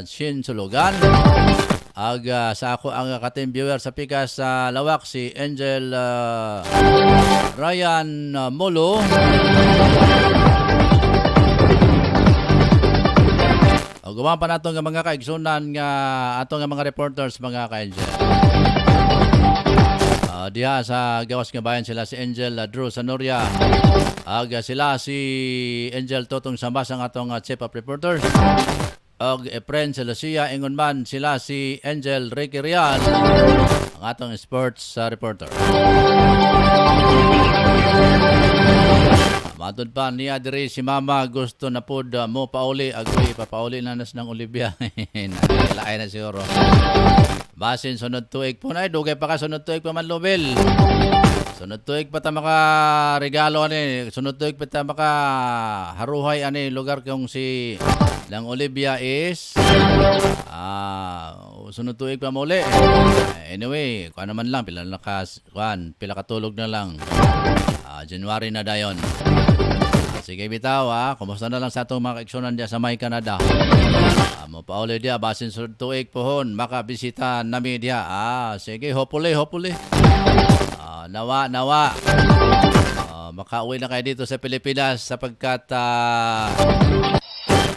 Chin Sulugan. Sa ako ang ka-team viewer sa Pikas sa Lawak si Angel Ryan Molo. Gumawa pa nato nga mga kaigsunan nga ato nga mga reporters mga ka-Angel. Diha sa gawas nga bayan sila si Angel Drew Sanoria. Sila si Angel Totong Sambas ang atong chief of reporters. Efren Celestia ingon man sila si Angel Ricky Rial ang atong sports reporter. Matod pa niya diri si Mama gusto na pod mo pauli agoy papauli na nas ng Olivia. Lain na siguro. Basin sunod tuig po na dugay pa ka sunod tuig pa man Lobel. Sunod tuig pa ta maka regalo ani, sunod tuig pa ta maka haruhay ani lugar kung si lang Olivia is sunod tuig pa muli. Anyway, kuan naman lang pila pila katulog na lang. January na dayon. Sige bitaw kumusta na lang sa atong mga kaigsunan diya sa May Canada. Mo pauli dia basin sunod tuig pohon makabisita nami dia. Sige hopefully. Nawa. Makauwi na kayo dito sa Pilipinas sapagkat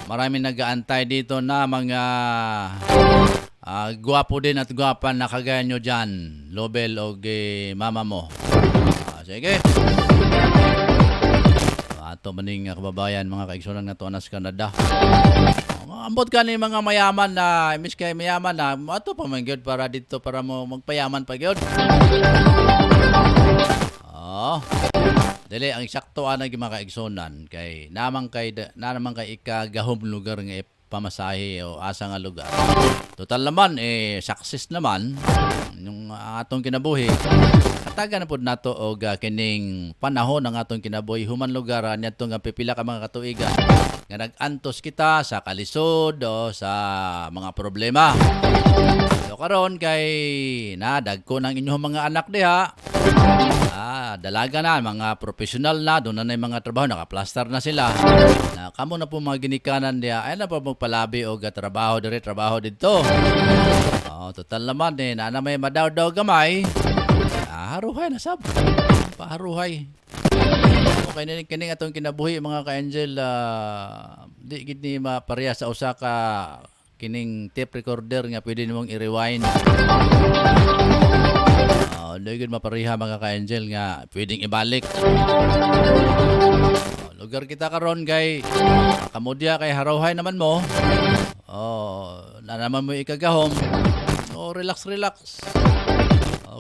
maraming nag-aantay dito na mga gwapo din at gwapan na kagaya nyo dyan, Lobel o mama mo. Sige. Ato maning kababayan mga kaigsunan nga to nas Canada. Ambot ka ni mga mayaman na miss kay mayaman na ato pa man gyud para dito para mo magpayaman pa gyud. Dili ang eksakto ana gi mga kaigsunan kay namang kay ikagahom lugar nga pamasahe o asa nga lugar. Total naman success naman yung atong kinabuhi. Kataga na pod nato og kining panahon ng atong kinabuhi human lugar niadto nga pipila ka mga katuigan nga nag-antos kita sa kalisod o sa mga problema. So karon kay dagko ng inyong mga anak diha. Dalaga na, mga professional na, doon na yung mga trabaho, naka-plaster na sila. Kamo na po mga ginikanan niya, ay na po magpalabi o trabaho dito. Total naman na may madaw-daw gamay, haruhay na sab. Paharuhay. Okay, kining atong kinabuhi mga ka-Angel, di gini mapareha sa usa ka kining tape recorder nga pwede nimong i-rewind. Hindi mapariha mga ka-Angel nga pwedeng ibalik. Lugar kita karon kay kamudya kay harawhay naman mo. Na naman mo ikagahom. Relax.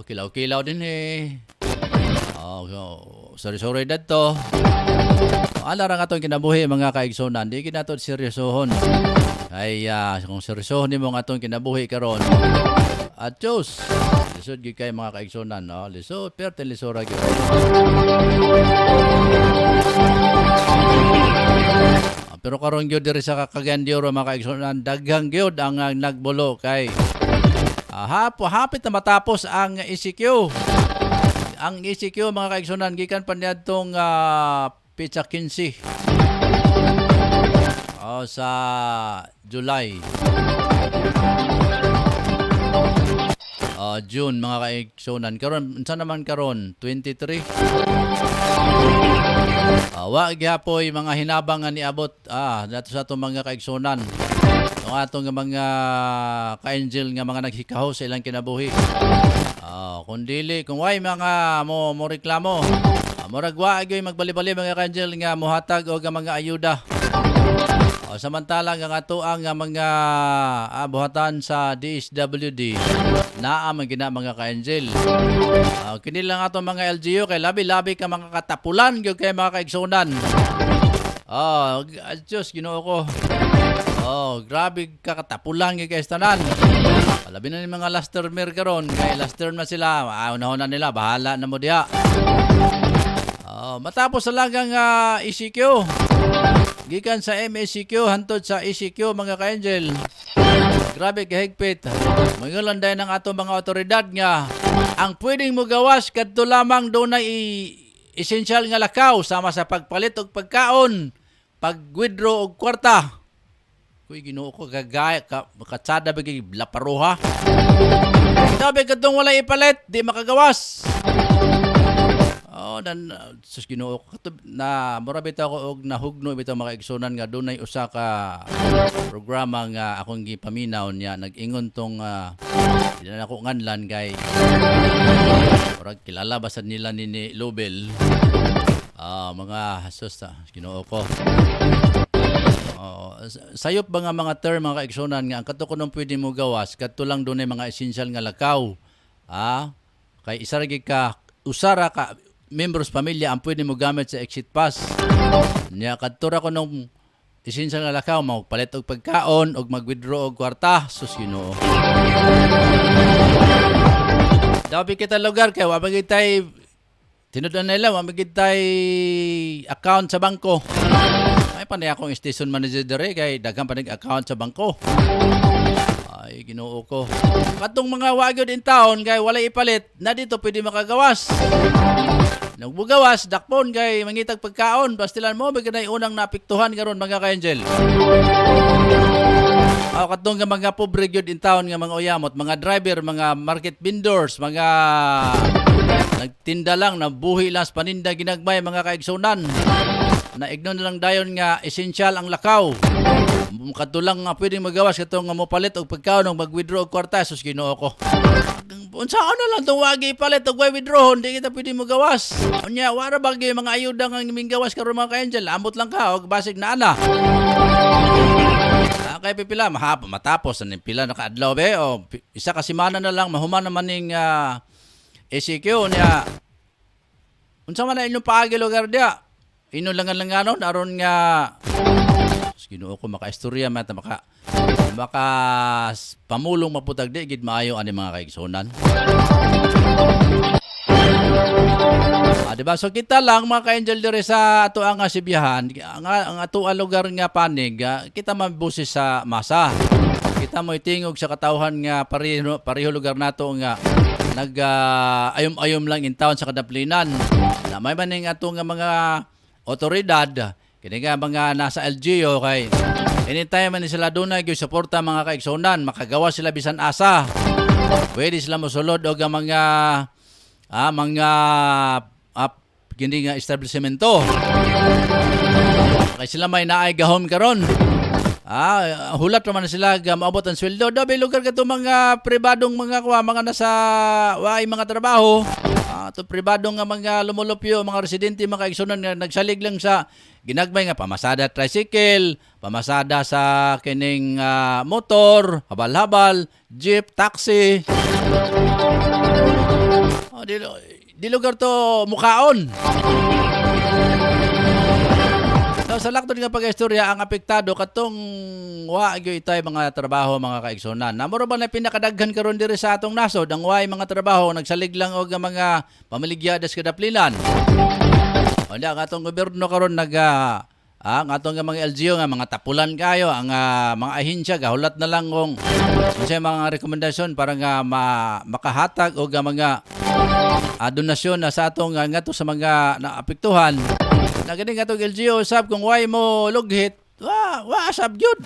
Kilaw din sorry dadto. Alarang atong kinabuhi mga kaigsunan, di ginato seryosohon. Ay kung seryosohon nimo ang atong kinabuhi karon. At Diyos, lisod gyud kay mga kaigsunan, lisod perten lisura gyud. Pero karon gyud diri sa Cagayan de Oro mga kaigsunan, daghang gyud ang nagbulo kay hapit na matapos ang ECQ. Ang ECQ mga kaigsunan gikan pa niadtong Pizza 15 sa July. June mga kaigsunan. Karon unsa naman karon 23. Wa gyapon mga hinabang nga niabot dato sa atong mga kaigsunan. Ang atong mga ka-Angel nga mga naghikaho sa ilang kinabuhi. Kung way mga mo reklamo. Murag wa gyud magbali-bali mga ka-Angel nga mohatag og mga ayuda. Samantalang ang ato ang mga buhatan sa DSWD naa man gina mga ka-Angel. Kini lang ato mga LGU kay labi-labi ka mga katapulan gyud kay mga kaigsunan. Diyos Ginoo ko. Grabe ka katapulan gyud kay tanan. Labi na ni mga last termer karon kay last term na sila. Unahon na nila bahala na mo diha. Matapos sa lagang ECQ. Gikan sa MECQ hantod sa ECQ mga ka-Angel. Grabe kahigpit. Mangulanday ng ato mga otoridad nga ang pwedeng mo gawas kadto lamang doon na essential nga lakaw sama sa pagpalit og pagkaon, pag-withdraw og kwarta. Uy, Ginoo ko gagaya ka katsada bagi laparuha. Sabi katong wala ipalit, di makagawas. Dan sus Ginoo ko na mura bitaw ko og nahugno bitaw makaigsunan nga dunay usa ka programa nga akong gipaminaw niya nag-ingon tong di na ako nganlan kay murag kilala basad nila ni Lobel. Mga sus Ginoo ko. Sayop ba nga mga term mga kaigsunan nga ang kato ko nung pwede mo gawas kadto lang dunay mga essential nga lakaw. Kay isa ra gid ka usara ka members pamilya ang pwede mo gamit sa exit pass. Nya kadto ra ko nung essential nga lakaw magpalit og pagkaon og mag-withdraw og kwarta. Sus Ginoo. Dabi kita lugar kay wa magid tay tinud-an nila wa magid tay account sa bangko. Ay panay akong station manager dire kay daghang panig account sa bangko. Ay Ginoo ko. Katong mga wagyod in town kay wala ipalit na dito pwede makagawas. Nang bugawas dakpon kay mangitag pagkaon pastilan mo bigay unang napiktuhan karon mga ka-angel. Katong nga mga pobre gyud in town nga mga uyamot, mga driver, mga market vendors, mga nagtinda lang na buhi las paninda ginagmay mga kaigsunan. Na ignon lang dayon nga essential ang lakaw. Katulang nga pwedeng magawas katong nga mopalit og pagkaon og mag-withdraw og kwarta. Sus Ginoo ko. Unsaon na lang tong wagi palit og withdraw hindi kita pwedeng magawas. Unya wara bagi mga ayuda nga mingawas karon mga ka-angel. Ambot lang ka og basig na ana. Kay pipila matapos ang pila na kaadlaw be o isa ka semana na lang mahuman naman ning ECQ niya. Unsa man na inyong paagi lugar dia? Inulangan-langanon aron nga Ginoo ko makaistorya maka pamulong maputag di gid maayo ani mga kaigsunan. Diba? So kita lang mga ka-angel dire sa ato ang Sibiyahan, ang ato ang lugar nga panig, kita mabusis sa masa. Kita mo itingog sa katawhan nga pareho lugar nato nga ayom-ayom lang in town sa kadaplinan. Na may maning ato nga mga otoridad, kini nga mga nasa LGU kay anytime man sila dunay gyud suporta mga kaigsunan, makagawa sila bisan asa. Pwede sila mosulod og mga gindi nga establishmento. Kay sila may naay gahom karon. Hulat naman sila maabot ang sweldo. Dabi lugar kato mga pribadong mga nasa waay mga trabaho. To pribadong nga mga lumulupyo, mga residente, mga kaigsunan nga nagsalig lang sa ginagmay nga pamasada tricycle, pamasada sa kining motor, habal-habal, jeep, taxi. Di lugar to mukaon. So, sa laktod nga pag-istorya, ang apektado katong waagyo itay mga trabaho mga kaigsunan. Namuro ba na pinakadaghan karon diri sa atong nasod ang waay mga trabaho nagsalig lang og mga pamaligyadas kadaplinan. Unya ang atong gobyerno karon ang atong mga LGU nga mga tapulan kayo ang mga ahensya gahulat na lang kung unsay mga rekomendasyon para nga makahatag og mga donasyon na sa atong ngato sa mga naapektuhan. Na gani nga itong LGU sab kung why mo lughit, sab yun.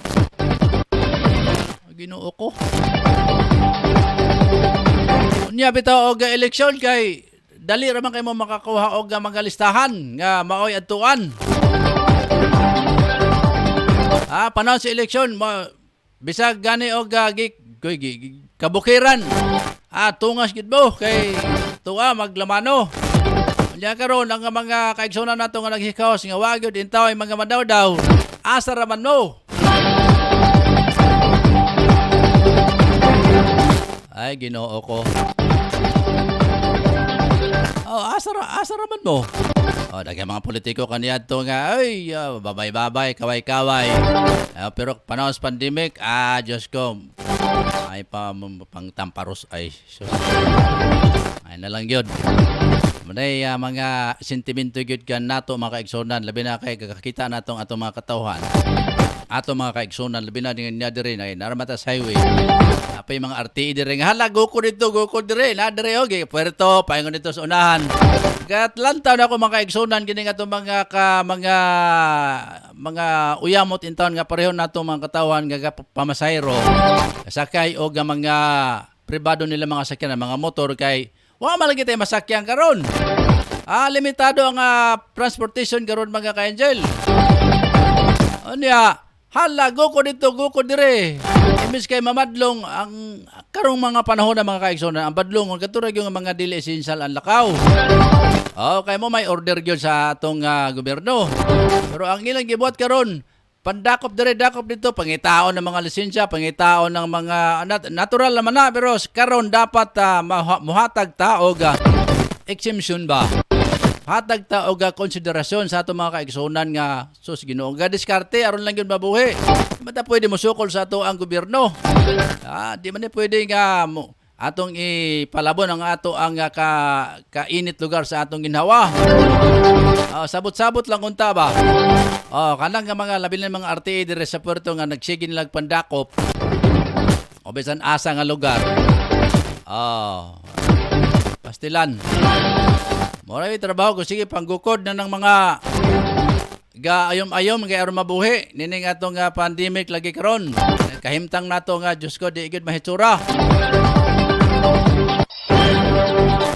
Ginoo ko. Unya bitaw og eleksyon kay dali ra man kay mo makakuha og mga listahan nga maoy adtuan. Panahon sa eleksyon bisag gani og kabukiran. Tungas gid mo kay tuwa maglamano. Nya karon ang mga kaigsunan nato nga naghikaos nga wa gyud intaw mga madawdaw. Asa ra man mo. Ay Ginoo ko. Asa ra man mo. Daghang mga politiko kaniadto nga babay-babay, kaway-kaway. Pero panahon sa pandemic, Diyos ko. Ay pang tamparos ay. Ay na lang yun. Manay mga sentimento gyud kan nato mga kaigsunan labi na kay kakakita natong atong mga katawhan. ato mga kaigsunan labi na niya dire na Naramatas Highway. Apay mga RTE dire nga hala go ko dire na dire okay Puerto paingon dito sa unahan. Kat lantaw na ako mga kaigsunan kini nga to mga uyamot in town nga pareho nato mga katawan nga pamasayro. Sakay og nga mga pribado nila mga sakyan mga motor kay wa man lagi tay masakyan karon. Limitado ang transportation karon mga ka-angel. Anya, hala go ko dito, go ko dire. Imbis kay mamadlong ang karong mga panahon na mga kaigsunan, ang badlong ang katurag yung mga dili essential ang lakaw. Kay mo may order gyud sa atong gobyerno. Pero ang ilang gibuhat karon, pandakop dire dakop dito pangitaon ng mga lisensya, pangitaon ng mga natural naman na pero karon dapat muhatag ta og exemption ba. Hatag ta og konsiderasyon sa ato mga kaigsunan nga sus Ginoo ga diskarte aron lang gyud mabuhi. Mata pwede mo sukol sa ato ang gobyerno. Di man pwede nga atong ipalabon ang ato ang kainit lugar sa atong ginhawa. Sabot-sabot lang unta ba. Kanang nga mga labi ng mga RTA dire sa Puerto nga nagsige nilag pandakop. O bisan asa nga lugar. Pastilan. Moray trabaho ko sige panggukod na ng mga gaayom-ayom kay aron mabuhi nining atong pandemic lagi karon. Kahimtang nato nga Dios ko di gid mahitsura.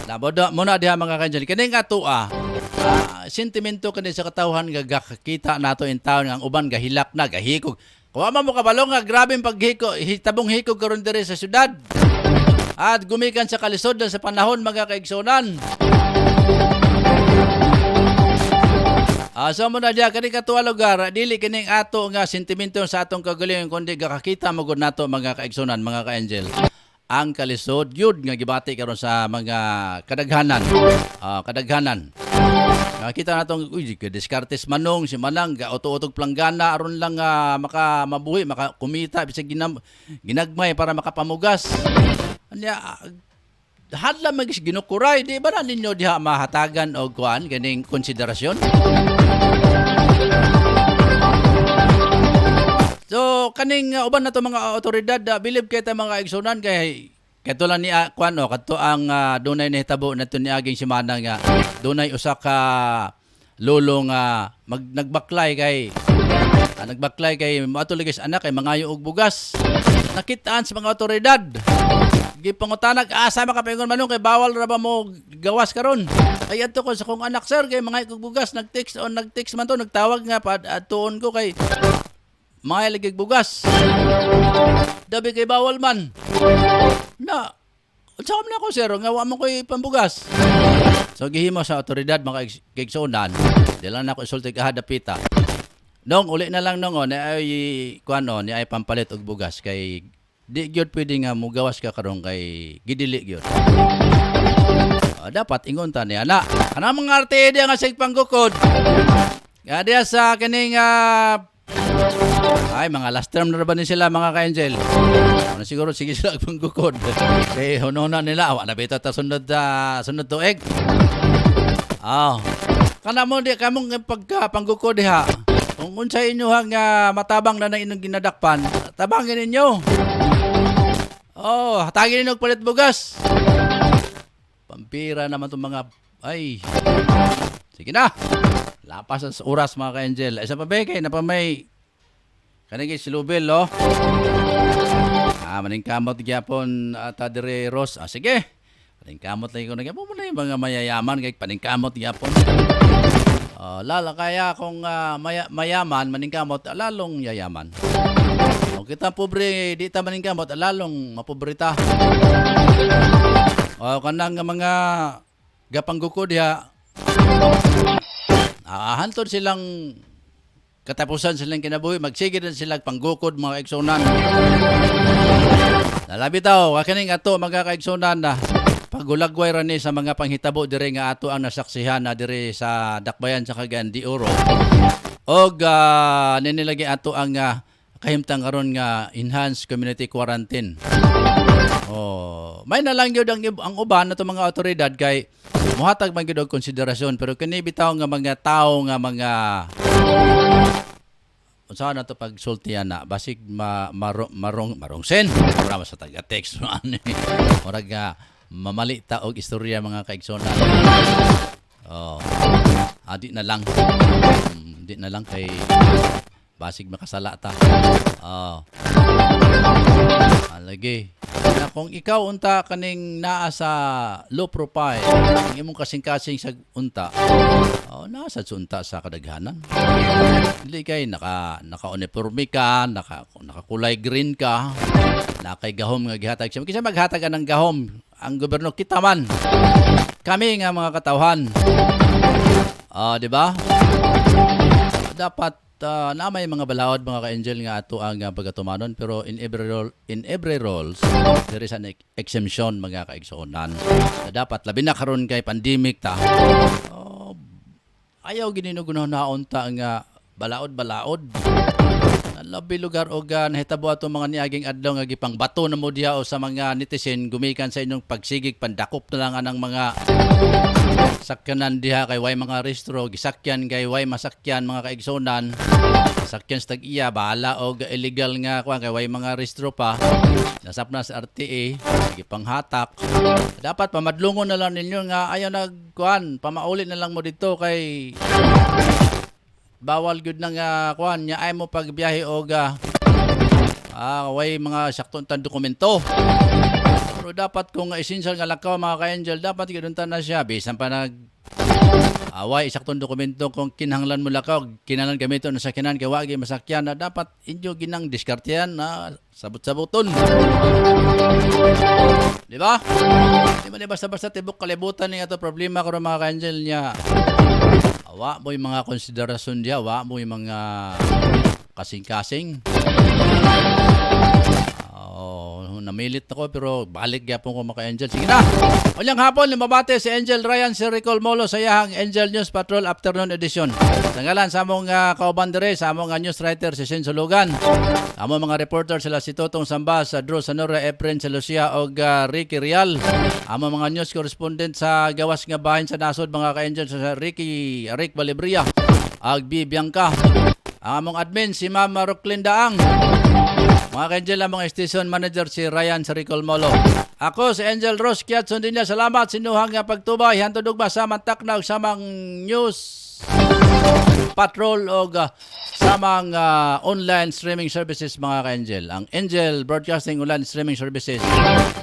Nabodo muna diha mga kanjel kini nga tuwa. Sentimento kani sa katawhan nga gakita nato in taon ang uban gahilak na gahikog. Kuha man mo kabalo nga grabe paghiko hitabong hikog karon diri sa syudad. At gumikan sa kalisod sa panahon mga kaigsunan. So muna diya kani katuwa lugar dili kining ato nga sentimento sa atong kagalingon kundi gakakita mo gud nato mga kaigsunan mga ka-angel ang kalisod yun nga gibati karon sa mga kadaghanan. Nakita natong Descartes manong si Manang ga-uto-utog planggana aron lang mabuhi makakumita bisag ginagmay para makapamugas. Anya hadla magis ginukuray di ba na ninyo diha mahatagan og kuan kaning konsiderasyon. So kaning uban na to mga otoridad bilib kay ta mga igsunan kay katulan ni kuan kadto ang dunay nahitabo nato ni aging si Manang nga dunay usa ka lolo nga nagbaklay kay matuligis anak kay mangayo og bugas. Nakitaan sa mga otoridad. Gipangutanag asa makapaingon manong kay bawal ra ba mo gawas karon. Ay adto ko sa kong anak sir kay mangayo og bugas nagtext man to nagtawag nga tuon ko kay mga ligig bugas. Dabi kay bawal man. Na, unsa man ako sir, nga wa mo ko'y pambugas. So gihimo sa otoridad mga kaigsunan, dila na ako isulti kahadapita. Nong uli na lang nong ni ay kuano ni ay pampalit og bugas kay di gyud pwede nga mugawas ka karon kay gidili gyud. Dapat ingon ta ni ana. Ana mga RTD nga sig panggukod. Diya sa kining ay mga last term na ba ni sila mga ka-angel. Siguro sige sila panggukod. Kay hunona nila wa na bitaw ta sunod tuig. Kana mo di kamong pagkapanggukod diha. Kung unsa inyo hang matabang na inyong ginadakpan, tabangin ninyo. Hatagin ninyo palit bugas. Pampira naman itong mga ay. Sige na. Lapas sa oras mga ka-angel. Isa pa ba kay napamay kanigi silubel maningkamot gyapon dire Ros. Sige. Paningkamot lagi ko nagyapon mo na yung mga mayayaman kay paningkamot gyapon. Lala kaya kung mayaman maningkamot lalong yayaman. Kung kita pobre di ta maningkamot lalong mapobrita. Kanang mga gapangguko diha hantod silang katapusan silang kinabuhi magsige din sila panggukod mga kaigsunan. Nalabi taw kaning ato mga kaigsunan na pagulagway ra ni sa mga panghitabo dire nga ato ang nasaksihan na dire sa Dakbayan sa Cagayan de Oro. Og ninilagi ato ang kahimtang karon nga enhanced community quarantine. May na lang gyud ang uban nato mga otoridad kay muhatag man gyud og konsiderasyon pero kini bitaw nga mga tawo nga mga unsa na to pag sultihan na basig marong sen para sa taga text murag mamali ta og istorya mga kaigsonan. Di na lang. Di na lang kay basig makasala ta. Lagi. Na kung ikaw unta kaning naa sa low profile, ang imong kasing-kasing sa unta, nasa unta sa kadaghanan. Dili kay naka-uniforme ka, nakakulay green ka, nakay gahom nga gihatag siya. Kisa maghatag ng gahom ang gobyerno kita man. Kami nga mga katawhan. Di ba? Dapat na may mga balaod mga ka-angel nga ato ang pagatumanon, pero in every roles there is an exemption mga kaigsuonan. Dapat labi na karon kay pandemic ta. Ayaw gininugunaw na unta nga balaod. Labi lugar o nahitabo ato mga niaging adlaw nga gipang bato na mo diha o sa mga netizen gumikan sa inyong pagsigig pandakop na lang anang mga sakyanan diha kay way mga restro gisakyan kay way masakyan mga kaigsonan, sakyan sa tag-iya bahala og illegal nga kay way mga restro pa nasap na sa RTA gipanghatak. Dapat pamadlungon na lang ninyo nga ayaw pamaulit na lang mo dito kay bawal gyud na nga nya ay mo pagbiyahe og way mga saktong tan dokumento. Pero dapat kung essential nga lakaw mga ka-angel, dapat gidunta na siya bisan pa nag way saktong dokumento kung kinahanglan mo lakaw, kinahanglan gamito na sakyanan kay wa gyud masakyan na dapat inyo ginang diskartehan na sabot-saboton. Di ba? Di man basta-basta tibok kalibutan ni ato problema karon mga ka-angel niya. Wa mo yung mga konsiderasyon diya, wa mo yung mga kasing-kasing. Namilit ako pero balik gyapon ko mga Angel. Sige na. Unyang hapon lumabate si Angel Ryan si Ricol Molo sa iyang Angel News Patrol Afternoon Edition. Tanggalan sa among kauban dire sa among news writer si Sen Sulugan. Among mga reporter sila si Totong Samba, sa Drew Sanora, Efren sa Lucia og Ricky Real. Among mga news correspondent sa gawas nga bahin sa nasod mga ka-Angel sa Rick Valibria ag B. Bianca. Ang among admin si Mama Rocklin Daang. Mga ka-Angel, ang mga station manager si Ryan sa Ricol Molo. Ako si Angel Rose Kiat sundin niya. Salamat sinuhang nga pagtubay. Hantod ugma samang taknaw samang news patrol o samang online streaming services mga ka-Angel. Ang Angel Broadcasting Online Streaming Services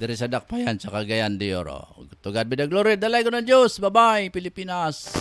diri sa Dakpayan sa Cagayan de Oro. To God be the glory. Dalay ko ng Diyos. Bye-bye, Pilipinas.